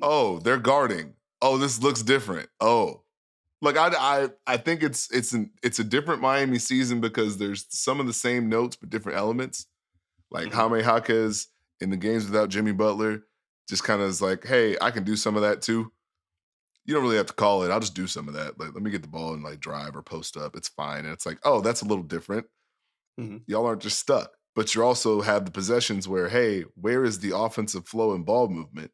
oh, they're guarding. Oh, this looks different. Oh. I think it's a different Miami season because there's some of the same notes but different elements. Jaime Jaquez in the games without Jimmy Butler just kind of is hey, I can do some of that too. You don't really have to call it. I'll just do some of that. Let me get the ball and drive or post up. It's fine. And it's oh, that's a little different. Mm-hmm. Y'all aren't just stuck, but you also have the possessions where, hey, where is the offensive flow and ball movement?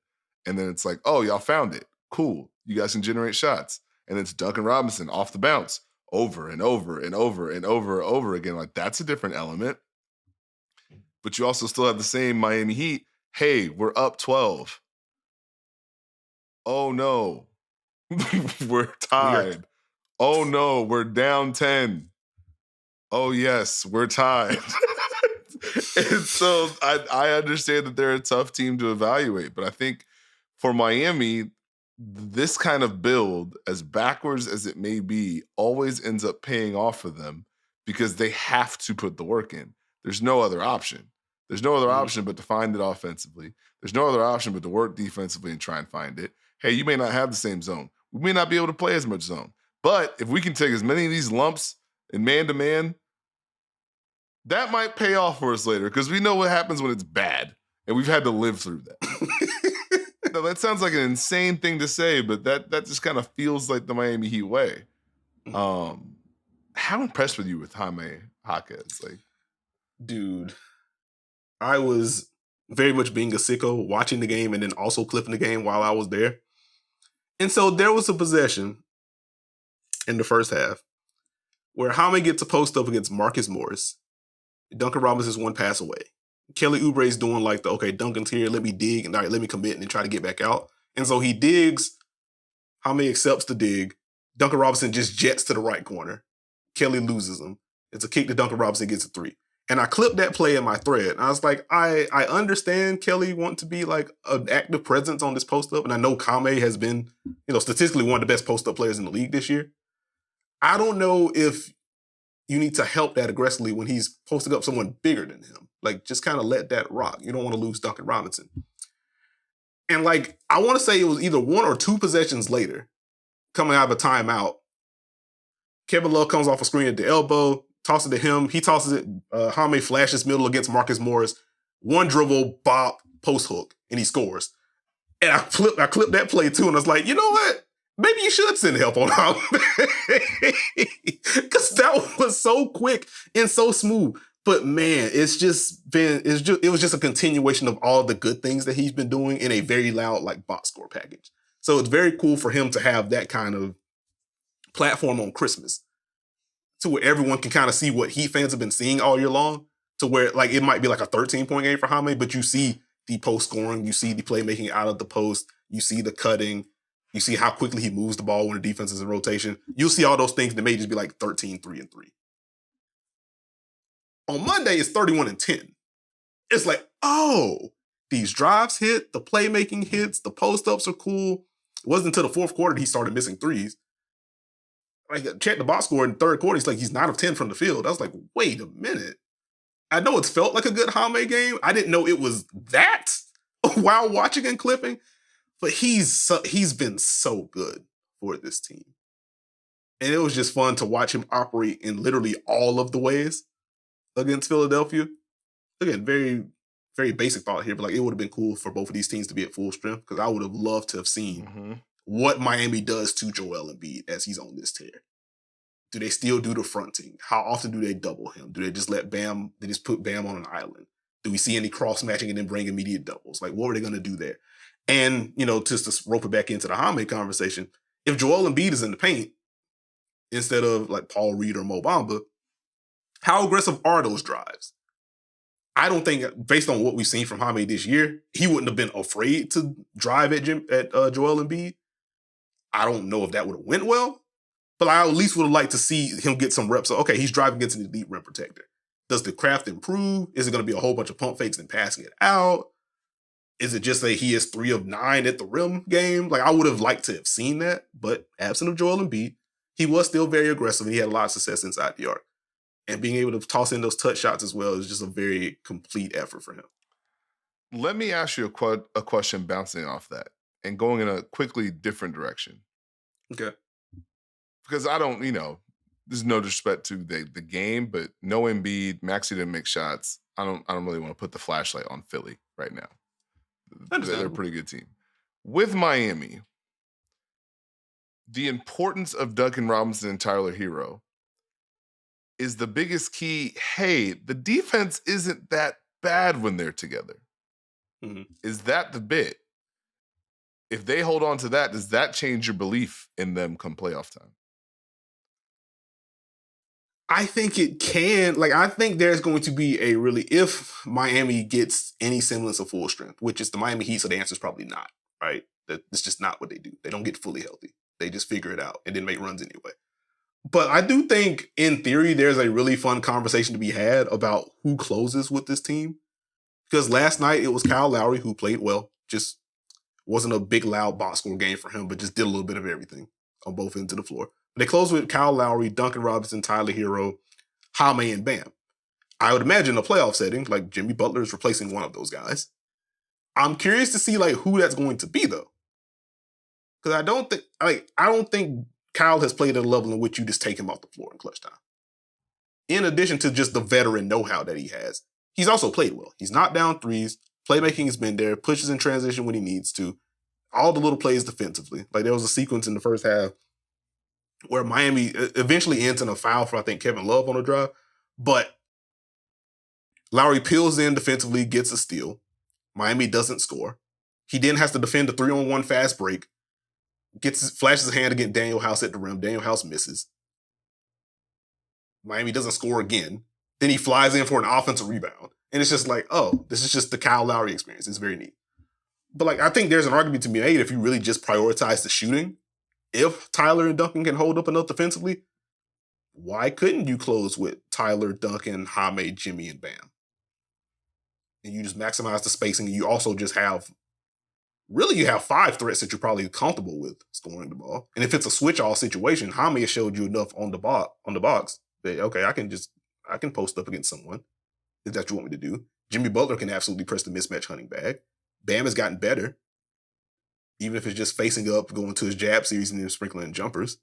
And then it's oh, y'all found it. Cool. You guys can generate shots. And it's Duncan Robinson off the bounce over and over and over and over again. That's a different element. But you also still have the same Miami Heat. Hey, we're up 12. Oh, no. We're tied. Oh, no. We're down 10. Oh, yes. We're tied. And so I understand that they're a tough team to evaluate. But I think for Miami, this kind of build, as backwards as it may be, always ends up paying off for them because they have to put the work in. There's no other option. There's no other option but to find it offensively. There's no other option but to work defensively and try and find it. Hey, you may not have the same zone. We may not be able to play as much zone. But if we can take as many of these lumps in man-to-man, that might pay off for us later because we know what happens when it's bad, and we've had to live through that. Now, that sounds like an insane thing to say, but that just kind of feels like the Miami Heat way. How impressed were you with Jaime Jaquez? Dude, I was very much being a sicko watching the game and then also clipping the game while I was there. And so there was a possession in the first half where Jaime gets a post up against Marcus Morris. Duncan Robinson's one pass away. Kelly Oubre's doing okay, Duncan's here, let me dig, and all right, let me commit and then try to get back out. And so he digs. Jaime accepts the dig, Duncan Robinson just jets to the right corner. Kelly loses him. It's a kick to Duncan Robinson, gets a three. And I clipped that play in my thread. And I was like, I understand Kelly want to be like an active presence on this post-up. And I know Jaime has been, statistically one of the best post-up players in the league this year. I don't know if you need to help that aggressively when he's posting up someone bigger than him. Like, just kind of let that rock. You don't want to lose Duncan Robinson. And like, I want to say it was either one or two possessions later, coming out of a timeout, Kevin Love comes off a screen at the elbow, tosses it to him. He tosses it. Jaime flashes middle against Marcus Morris. One dribble, bop, post hook, and he scores. And I clipped that play too, and I was like, you know what? Maybe you should send help on Jaime. Because that was so quick and so smooth. But man, it was just a continuation of all the good things that he's been doing in a very loud like box score package. So it's very cool for him to have that kind of platform on Christmas to where everyone can kind of see what Heat fans have been seeing all year long, to where like it might be like a 13-point game for Jaime, but you see the post scoring, you see the playmaking out of the post, you see the cutting, you see how quickly he moves the ball when the defense is in rotation. You'll see all those things that may just be like 13, 3, and 3. On Monday, it's 31 and 10. It's like, oh, these drives hit, the playmaking hits, the post-ups are cool. It wasn't until the fourth quarter he started missing threes. Like, check the box score in the third quarter. He's like, he's 9 of 10 from the field. I was like, wait a minute. I know it's felt like a good Jaime game. I didn't know it was that while watching and clipping. But he's been so good for this team. And it was just fun to watch him operate in literally all of the ways against Philadelphia. Again, very, very basic thought here, but like it would have been cool for both of these teams to be at full strength, because I would have loved to have seen what Miami does to Joel Embiid as he's on this tear. Do they still do the fronting? How often do they double him? Do they just let Bam, they just put Bam on an island? Do we see any cross-matching and then bring immediate doubles? Like, what were they going to do there? And, just to rope it back into the Jaime conversation, if Joel Embiid is in the paint, instead of like Paul Reed or Mo Bamba, how aggressive are those drives? I don't think, based on what we've seen from Jaime this year, he wouldn't have been afraid to drive at Joel Embiid. I don't know if that would have went well, but I at least would have liked to see him get some reps. So, okay, he's driving against an elite rim protector. Does the craft improve? Is it going to be a whole bunch of pump fakes and passing it out? Is it just that he is 3 of 9 at the rim game? Like, I would have liked to have seen that, but absent of Joel Embiid, he was still very aggressive and he had a lot of success inside the arc. And being able to toss in those touch shots as well is just a very complete effort for him. Let me ask you a question bouncing off that and going in a quickly different direction. Okay. Because I don't, there's no disrespect to the game, but no Embiid, Maxey didn't make shots. I don't really want to put the flashlight on Philly right now. They're a pretty good team. With Miami, the importance of Duncan Robinson and Tyler Hero is the biggest key. Hey, the defense isn't that bad when they're together. Mm-hmm. Is that the bit? If they hold on to that, does that change your belief in them come playoff time? I think it can. Like, I think there's going to be if Miami gets any semblance of full strength, which is the Miami Heat, so the answer is probably not, right? That's just not what they do. They don't get fully healthy. They just figure it out and then make runs anyway. But I do think, in theory, there's a really fun conversation to be had about who closes with this team. Because last night, it was Kyle Lowry who played well. Just wasn't a big, loud box score game for him, but just did a little bit of everything on both ends of the floor. They closed with Kyle Lowry, Duncan Robinson, Tyler Hero, Jaime, and Bam. I would imagine a playoff setting, like Jimmy Butler is replacing one of those guys. I'm curious to see like who that's going to be, though. Because I don't think Kyle has played at a level in which you just take him off the floor in clutch time. In addition to just the veteran know-how that he has, he's also played well. He's knocked down threes. Playmaking has been there. Pushes in transition when he needs to. All the little plays defensively. Like, there was a sequence in the first half where Miami eventually ends in a foul for, I think, Kevin Love on a drive. But Lowry peels in defensively, gets a steal. Miami doesn't score. He then has to defend a 3-on-1 fast break. Flashes his hand against Daniel House at the rim. Daniel House misses. Miami doesn't score again. Then he flies in for an offensive rebound. And it's just like, oh, this is just the Kyle Lowry experience. It's very neat. But like, I think there's an argument to be made if you really just prioritize the shooting. If Tyler and Duncan can hold up enough defensively, why couldn't you close with Tyler, Duncan, Jaime, Jimmy, and Bam? And you just maximize the spacing. And you also just have, really, you have 5 threats that you're probably comfortable with scoring the ball. And if it's a switch-all situation, Jaime has showed you enough on the box that, okay, I can post up against someone if that's what you want me to do. Jimmy Butler can absolutely press the mismatch hunting bag. Bam has gotten better, even if it's just facing up, going to his jab series and then sprinkling jumpers.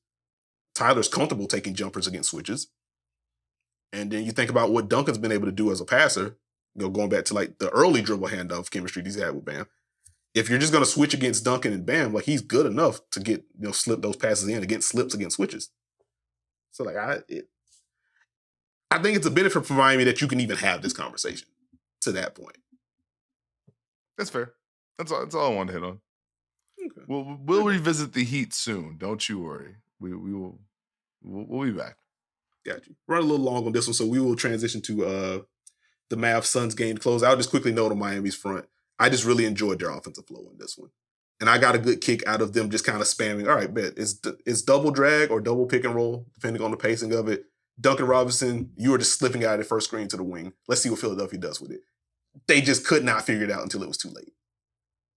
Tyler's comfortable taking jumpers against switches. And then you think about what Duncan's been able to do as a passer, going back to like the early dribble handoff chemistry he's had with Bam. If you're just going to switch against Duncan and Bam, like he's good enough to get, slip those passes in against slips against switches. So like I think it's a benefit for Miami that you can even have this conversation to that point. That's fair. That's all I wanted to hit on. Okay. We'll revisit the Heat soon. Don't you worry. We'll be back. Got you. Run a little long on this one, so we will transition to the Mavs Suns game to close. I'll just quickly note on Miami's front, I just really enjoyed their offensive flow in this one. And I got a good kick out of them just kind of spamming, all right, bet, it's double drag or double pick and roll, depending on the pacing of it. Duncan Robinson, you were just slipping out of the first screen to the wing. Let's see what Philadelphia does with it. They just could not figure it out until it was too late.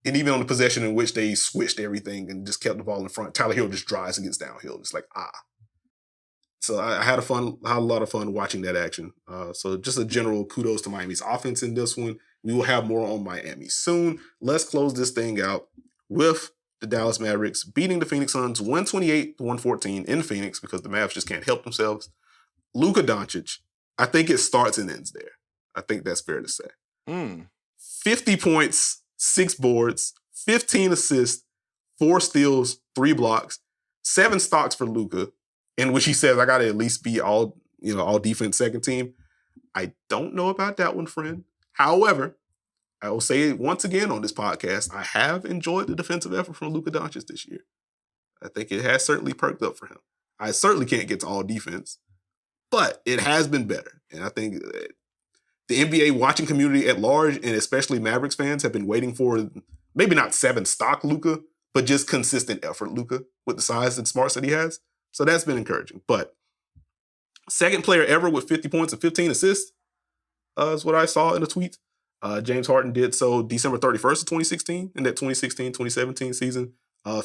And even on the possession in which they switched everything and just kept the ball in front, Tyler Hill just drives and gets downhill. It's like, So I had a lot of fun watching that action. So just a general kudos to Miami's offense in this one. We will have more on Miami soon. Let's close this thing out with the Dallas Mavericks beating the Phoenix Suns 128-114 in Phoenix because the Mavs just can't help themselves. Luka Doncic, I think it starts and ends there. I think that's fair to say. 50 points, 6 boards, 15 assists, 4 steals, 3 blocks, 7 stocks for Luka, in which he says, I got to at least be all defense second team. I don't know about that one, friend. However, I will say it once again on this podcast, I have enjoyed the defensive effort from Luka Doncic this year. I think it has certainly perked up for him. I certainly can't get to all defense, but it has been better. And I think the NBA watching community at large, and especially Mavericks fans, have been waiting for maybe not 7 stock Luka, but just consistent effort Luka with the size and smarts that he has. So that's been encouraging. But second player ever with 50 points and 15 assists is what I saw in a tweet. James Harden did so December 31st of 2016 in that 2016-2017 season.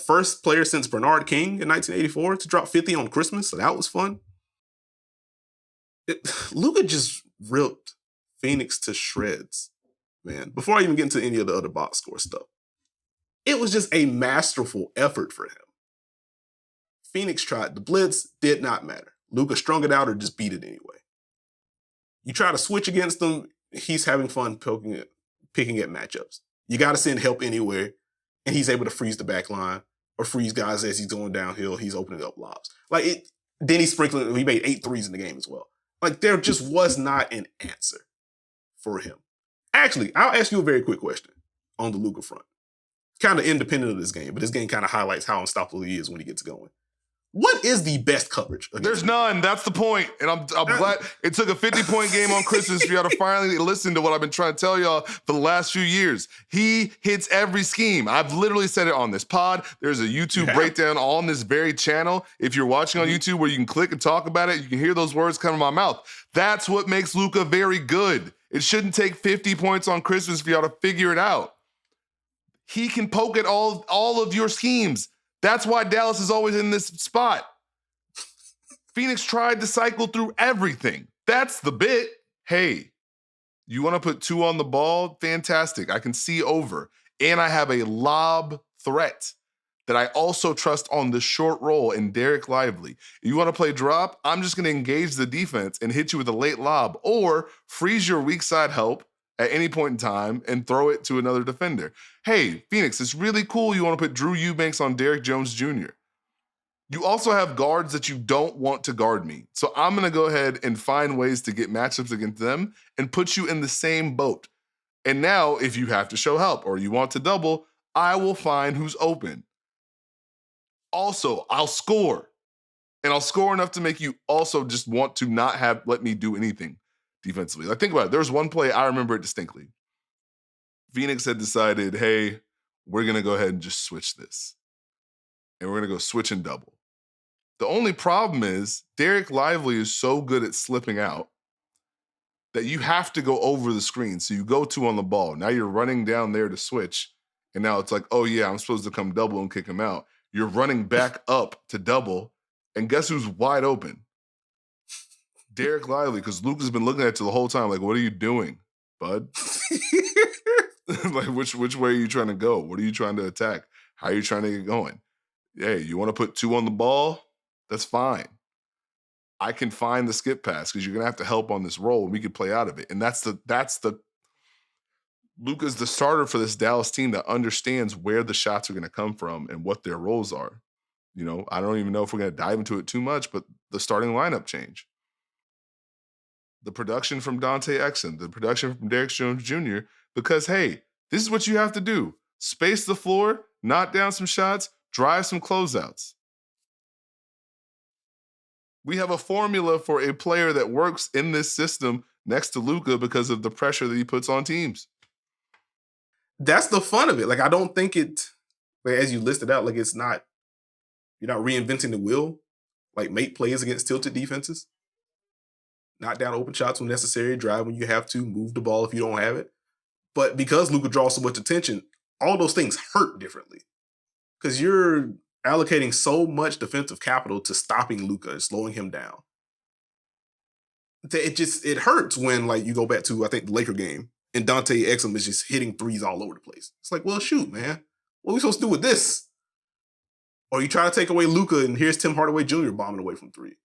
First player since Bernard King in 1984 to drop 50 on Christmas. So that was fun. Luka just ripped Phoenix to shreds, man. Before I even get into any of the other box score stuff, it was just a masterful effort for him. Phoenix tried the blitz, did not matter. Luka strung it out or just beat it anyway. You try to switch against him, he's having fun picking at matchups. You got to send help anywhere, and he's able to freeze the back line or freeze guys as he's going downhill. He's opening up lobs. Then he's sprinkling. He made 8 threes in the game as well. There just was not an answer for him. Actually, I'll ask you a very quick question on the Luka front. Kind of independent of this game, but this game kind of highlights how unstoppable he is when he gets going. What is the best coverage? There's none. That's the point. And I'm glad it took a 50-point game on Christmas for y'all to finally listen to what I've been trying to tell y'all for the last few years. He hits every scheme. I've literally said it on this pod. There's a YouTube breakdown on this very channel. If you're watching on YouTube where you can click and talk about it, you can hear those words come in my mouth. That's what makes Luka very good. It shouldn't take 50 points on Christmas for y'all to figure it out. He can poke at all of your schemes. That's why Dallas is always in this spot. Phoenix tried to cycle through everything. That's the bit. Hey, you want to put 2 on the ball? Fantastic. I can see over. And I have a lob threat that I also trust on the short roll in Derek Lively. You want to play drop? I'm just going to engage the defense and hit you with a late lob or freeze your weak side help at any point in time and throw it to another defender. Hey, Phoenix, it's really cool you want to put Drew Eubanks on Derek Jones Jr. You also have guards that you don't want to guard me. So I'm going to go ahead and find ways to get matchups against them and put you in the same boat. And now, if you have to show help or you want to double, I will find who's open. Also, I'll score. And I'll score enough to make you also just want to not let me do anything defensively. Think about it. There was one play, I remember it distinctly. Phoenix had decided, hey, we're going to go ahead and just switch this. and we're going to go switch and double. The only problem is Derek Lively is so good at slipping out that you have to go over the screen. So you go 2 on the ball. Now you're running down there to switch. And now it's like, oh yeah, I'm supposed to come double and kick him out. You're running back up to double. And guess who's wide open? Derek Lively, because Luka's been looking at you the whole time. Like, what are you doing, bud? Like, which way are you trying to go? What are you trying to attack? How are you trying to get going? Hey, you want to put 2 on the ball? That's fine. I can find the skip pass because you're going to have to help on this roll and we can play out of it. And that's the Luka's the starter for this Dallas team that understands where the shots are going to come from and what their roles are. You know, I don't even know if we're going to dive into it too much, but the starting lineup change. The production from Dante Exum, the production from Derek Jones Jr., because, hey, this is what you have to do. Space the floor, knock down some shots, drive some closeouts. We have a formula for a player that works in this system next to Luka because of the pressure that he puts on teams. That's the fun of it. Like, I don't think it, like, as you listed out, like, it's not, you're not reinventing the wheel. Like, make plays against tilted defenses. Knock down open shots when necessary, drive when you have to, move the ball if you don't have it. But because Luka draws so much attention, all those things hurt differently. Because you're allocating so much defensive capital to stopping Luka and slowing him down. It hurts when, like, you go back to, I think, the Laker game, and Dante Exum is just hitting threes all over the place. It's like, well, shoot, man. What are we supposed to do with this? Or you try to take away Luka, and here's Tim Hardaway Jr. bombing away from 3.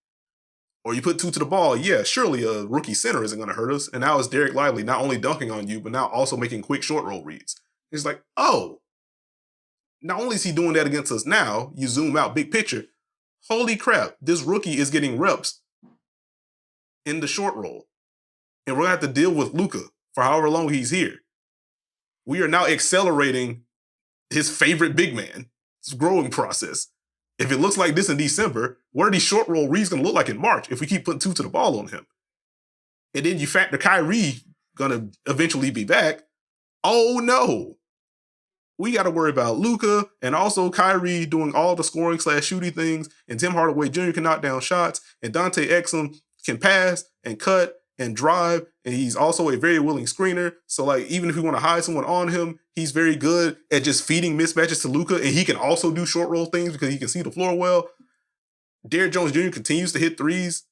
Or you put 2 to the ball. Yeah, surely a rookie center isn't going to hurt us. And now it's Derek Lively not only dunking on you, but now also making quick short roll reads. It's like, oh, not only is he doing that against us now, you zoom out, big picture. Holy crap, this rookie is getting reps in the short roll. And we're going to have to deal with Luka for however long he's here. We are now accelerating his favorite big man. It's a growing process. If it looks like this in December, what are these short roll reads going to look like in March if we keep putting 2 to the ball on him? And then you factor Kyrie going to eventually be back. Oh no. We got to worry about Luka and also Kyrie doing all the scoring/shooting things, and Tim Hardaway Jr. can knock down shots, and Dante Exum can pass and cut and drive, and he's also a very willing screener. So, like, even if we want to hide someone on him, he's very good at just feeding mismatches to Luka, and he can also do short roll things because he can see the floor well. Derek Jones Jr. continues to hit threes.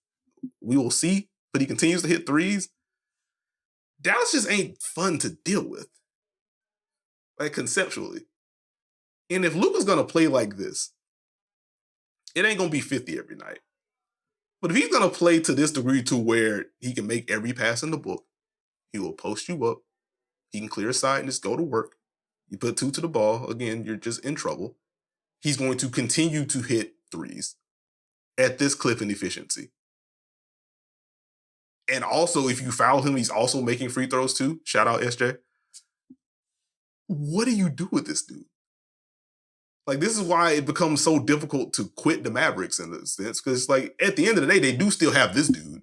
We will see, but he continues to hit threes. Dallas just ain't fun to deal with. Like, conceptually. And if Luka's going to play like this, it ain't going to be 50 every night. But if he's going to play to this degree to where he can make every pass in the book, he will post you up, he can clear a side and just go to work. You put 2 to the ball, again, you're just in trouble. He's going to continue to hit threes at this clip and efficiency. And also, if you foul him, he's also making free throws too. Shout out SJ. What do you do with this dude? Like, this is why it becomes so difficult to quit the Mavericks in this sense. Because, like, at the end of the day, they do still have this dude.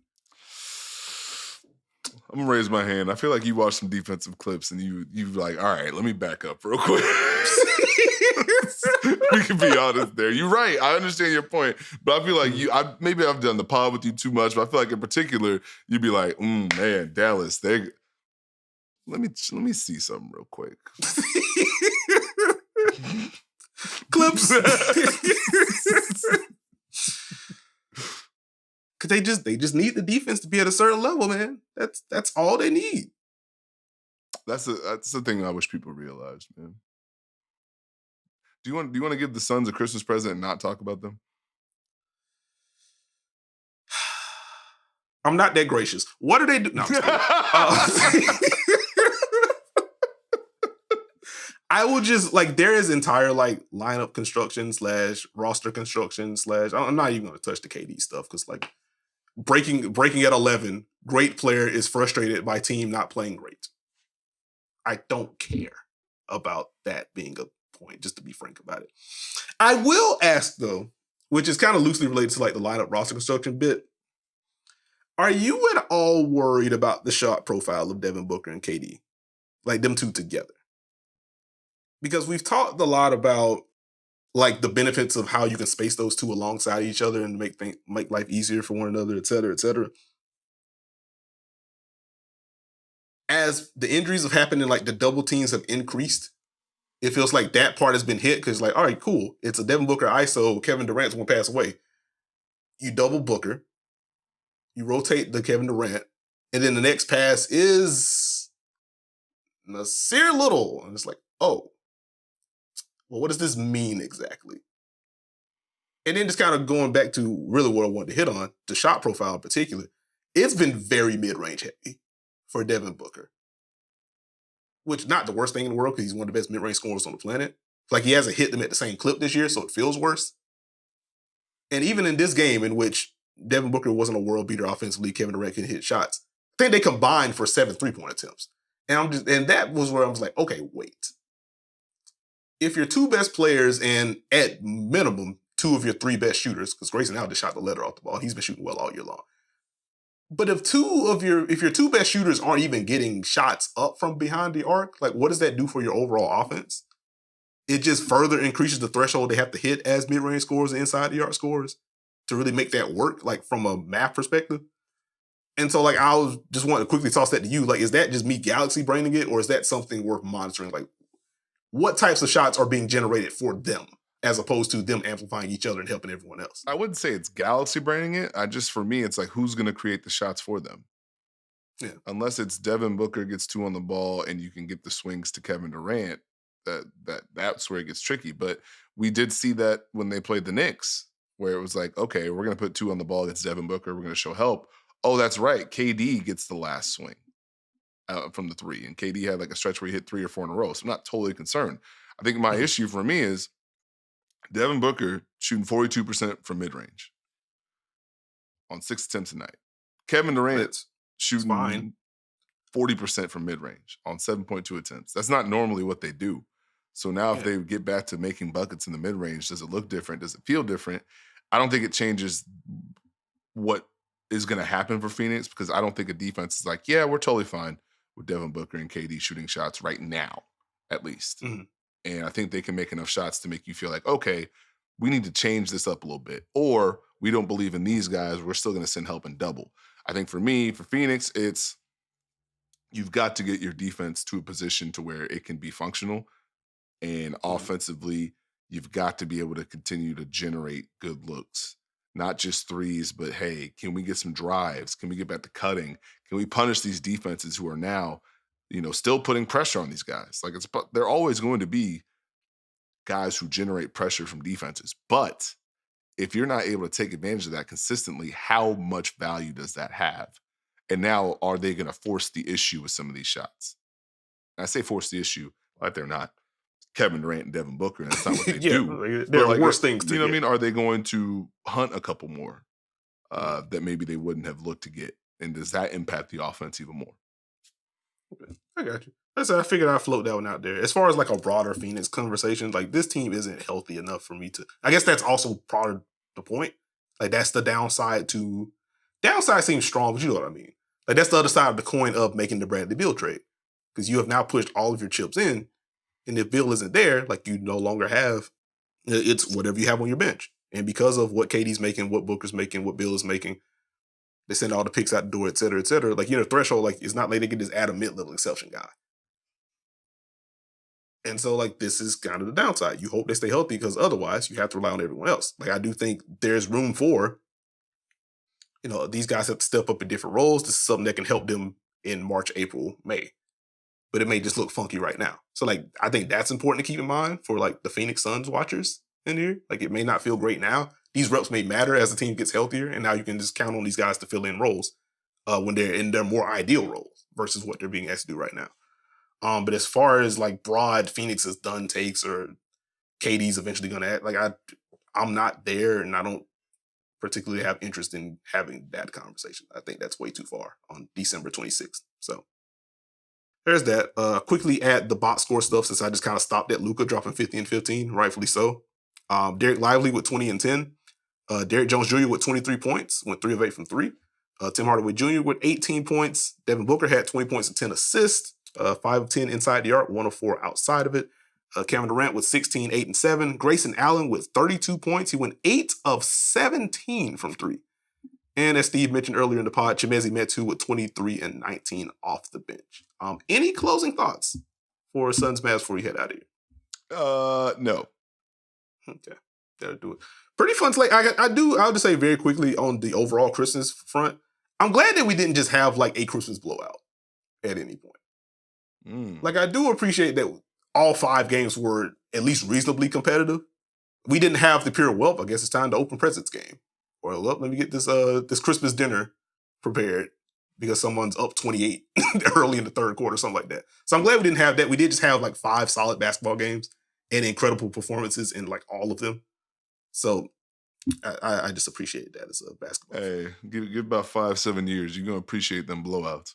I'm going to raise my hand. I feel like you watched some defensive clips and you like, all right, let me back up real quick. We can be honest there. You're right. I understand your point. But I feel like maybe I've done the pod with you too much, but I feel like in particular, you'd be like, man, Dallas, let me see something real quick. Clips. Cause they just need the defense to be at a certain level, man. That's all they need. That's the thing I wish people realized, man. Do you want to give the Suns a Christmas present and not talk about them? I'm not that gracious. What do they do? No, I will just, like, there is entire, like, lineup construction / roster construction / I'm not even going to touch the KD stuff because, like, breaking at 11, great player is frustrated by team not playing great. I don't care about that being a point, just to be frank about it. I will ask, though, which is kind of loosely related to, like, the lineup roster construction bit. Are you at all worried about the shot profile of Devin Booker and KD? Like, them two together? Because we've talked a lot about like the benefits of how you can space those two alongside each other and make life easier for one another, et cetera, et cetera. As the injuries have happened and like the double teams have increased, it feels like that part has been hit because like, all right, cool. It's a Devin Booker ISO. Kevin Durant's one pass away. You double Booker. You rotate the Kevin Durant. And then the next pass is Nasir Little. And it's like, oh, well, what does this mean exactly? And then just kind of going back to really what I wanted to hit on, the shot profile in particular, it's been very mid-range heavy for Devin Booker. Which not the worst thing in the world because he's one of the best mid-range scorers on the planet. Like he hasn't hit them at the same clip this year, so it feels worse. And even in this game in which Devin Booker wasn't a world beater offensively, Kevin Durant can hit shots. I think they combined for 7 3-point attempts. And that was where I was like, okay, wait. If your two best players and at minimum 2 of your 3 best shooters, because Grayson Allen just shot the letter off the ball, he's been shooting well all year long. But if your 2 best shooters aren't even getting shots up from behind the arc, like what does that do for your overall offense? It just further increases the threshold they have to hit as mid-range scorers and inside the arc scorers to really make that work, like from a math perspective. And so like I was just wanting to quickly toss that to you. Like, is that just me galaxy braining it, or is that something worth monitoring? Like, what types of shots are being generated for them as opposed to them amplifying each other and helping everyone else? I wouldn't say it's galaxy braining it. For me, it's like who's going to create the shots for them? Yeah. Unless it's Devin Booker gets 2 on the ball and you can get the swings to Kevin Durant, that's where it gets tricky. But we did see that when they played the Knicks, where it was like, okay, we're going to put 2 on the ball against Devin Booker. We're going to show help. Oh, that's right. KD gets the last swing from the 3. And KD had like a stretch where he hit 3 or 4 in a row. So I'm not totally concerned. I think my issue for me is Devin Booker shooting 42% from mid-range on 6 attempts a night. Kevin Durant shooting 40% from mid-range on 7.2 attempts. That's not normally what they do. So now if they get back to making buckets in the mid-range, does it look different? Does it feel different? I don't think it changes what is going to happen for Phoenix because I don't think a defense is like, yeah, we're totally fine with Devin Booker and KD shooting shots right now, at least. Mm-hmm. And I think they can make enough shots to make you feel like, okay, we need to change this up a little bit. Or we don't believe in these guys. We're still going to send help and double. I think for me, for Phoenix, it's you've got to get your defense to a position to where it can be functional. And offensively, you've got to be able to continue to generate good looks. Not just threes, but hey, can we get some drives? Can we get back to cutting? Can we punish these defenses who are now, still putting pressure on these guys? Like they're always going to be guys who generate pressure from defenses. But if you're not able to take advantage of that consistently, how much value does that have? And now are they going to force the issue with some of these shots? And I say force the issue, like they're not Kevin Durant and Devin Booker, and that's not what they do. There are worse things to get. You know what I mean? Are they going to hunt a couple more that maybe they wouldn't have looked to get? And does that impact the offense even more? Okay. I got you. I figured I'd float that one out there. As far as like a broader Phoenix conversation, like this team isn't healthy enough for me to. I guess that's also part of the point. Like that's the downside to. Downside seems strong, but you know what I mean. Like that's the other side of the coin of making the Bradley Beal trade. Because you have now pushed all of your chips in. And if Bill isn't there, like you no longer have, it's whatever you have on your bench. And because of what KD's making, what Booker's making, what Bill is making, they send all the picks out the door, et cetera, et cetera. Like, threshold, like, it's not like they can just add a mid-level exception guy. And so, like, this is kind of the downside. You hope they stay healthy because otherwise you have to rely on everyone else. Like, I do think there's room for, these guys have to step up in different roles. This is something that can help them in March, April, May. But it may just look funky right now. So, like, I think that's important to keep in mind for, like, the Phoenix Suns watchers in here. Like, it may not feel great now. These reps may matter as the team gets healthier, and now you can just count on these guys to fill in roles when they're in their more ideal roles versus what they're being asked to do right now. But as far as, like, broad Phoenix's done takes or KD's eventually going to act, like, I'm not there, and I don't particularly have interest in having that conversation. I think that's way too far on December 26th. So there's that. Quickly add the box score stuff since I just kind of stopped at Luka dropping 50 and 15, rightfully so. Derek Lively with 20 and 10. Derek Jones Jr. with 23 points, went 3 of 8 from 3. Tim Hardaway Jr. with 18 points. Devin Booker had 20 points and 10 assists, 5 of 10 inside the arc, 1 of 4 outside of it. Kevin Durant with 16, 8, and 7. Grayson Allen with 32 points. He went 8 of 17 from 3. And as Steve mentioned earlier in the pod, Chimezie Metu with 23 and 19 off the bench. Any closing thoughts for Suns Mavs before we head out of here? No. Okay, that'll do it. Pretty fun slate. I'll just say very quickly on the overall Christmas front, I'm glad that we didn't just have like a Christmas blowout at any point. Like, I do appreciate that all 5 games were at least reasonably competitive. We didn't have the pure wealth. I guess it's time to open presents game. Or, well, let me get this Christmas dinner prepared because someone's up 28 early in the third quarter, something like that. So I'm glad we didn't have that. We did just have like 5 solid basketball games and incredible performances in like all of them. So I just appreciate that as a basketball fan. Hey, give about 5-7 years. You're going to appreciate them blowouts.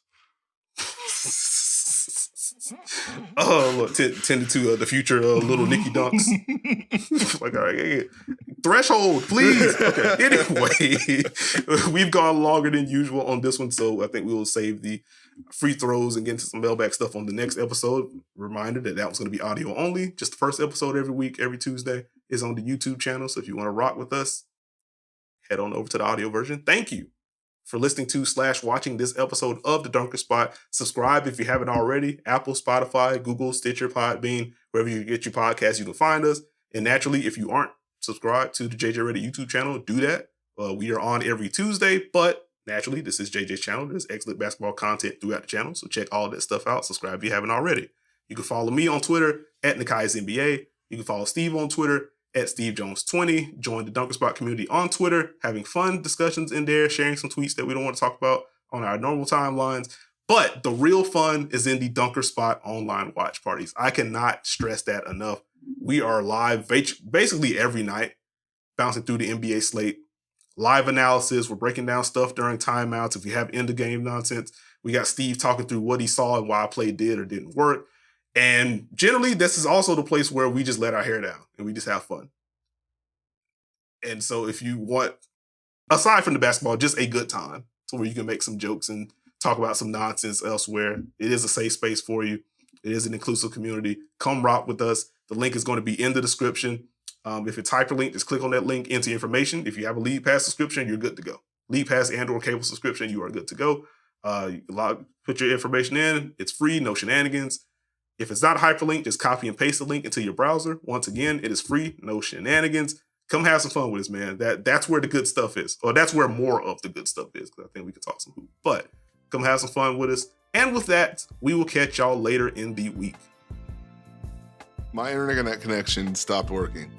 Oh, look, tended to the future little Nikki dunks. Like, all right, threshold, please. Okay. Anyway, we've gone longer than usual on this one, so I think we will save the free throws and get into some mailbag stuff on the next episode. Reminder that was going to be audio only. Just the first episode every week, every Tuesday is on the YouTube channel. So if you want to rock with us, head on over to the audio version. Thank you for listening to / watching this episode of The Dunker Spot. Subscribe if you haven't already. Apple, Spotify, Google, Stitcher, Podbean, wherever you get your podcasts, you can find us. And naturally, if you aren't subscribed to the JJ Reddit YouTube channel, do that. We are on every Tuesday, but naturally, this is JJ's channel. There's excellent basketball content throughout the channel, so check all that stuff out. Subscribe if you haven't already. You can follow me on Twitter at Nekias NBA. You can follow Steve on Twitter at SteveJones20. Join the Dunker Spot community on Twitter, having fun discussions in there, sharing some tweets that we don't want to talk about on our normal timelines. But the real fun is in the Dunker Spot online watch parties. I cannot stress that enough. We are live basically every night, bouncing through the NBA slate. Live analysis. We're breaking down stuff during timeouts. If you have end-of-game nonsense, we got Steve talking through what he saw and why a play did or didn't work. And generally, this is also the place where we just let our hair down and we just have fun. And so if you want, aside from the basketball, just a good time, so where you can make some jokes and talk about some nonsense elsewhere, it is a safe space for you. It is an inclusive community. Come rock with us. The link is going to be in the description. If it's hyperlinked, just click on that link, enter information. If you have a League Pass subscription, you're good to go. League Pass and or cable subscription, you are good to go. You put your information in. It's free, no shenanigans. If it's not hyperlinked, just copy and paste the link into your browser. Once again, it is free, no shenanigans. Come have some fun with us, man. That's where the good stuff is. Or that's where more of the good stuff is, because I think we can talk some hoop. But come have some fun with us. And with that, we will catch y'all later in the week. My internet connection stopped working.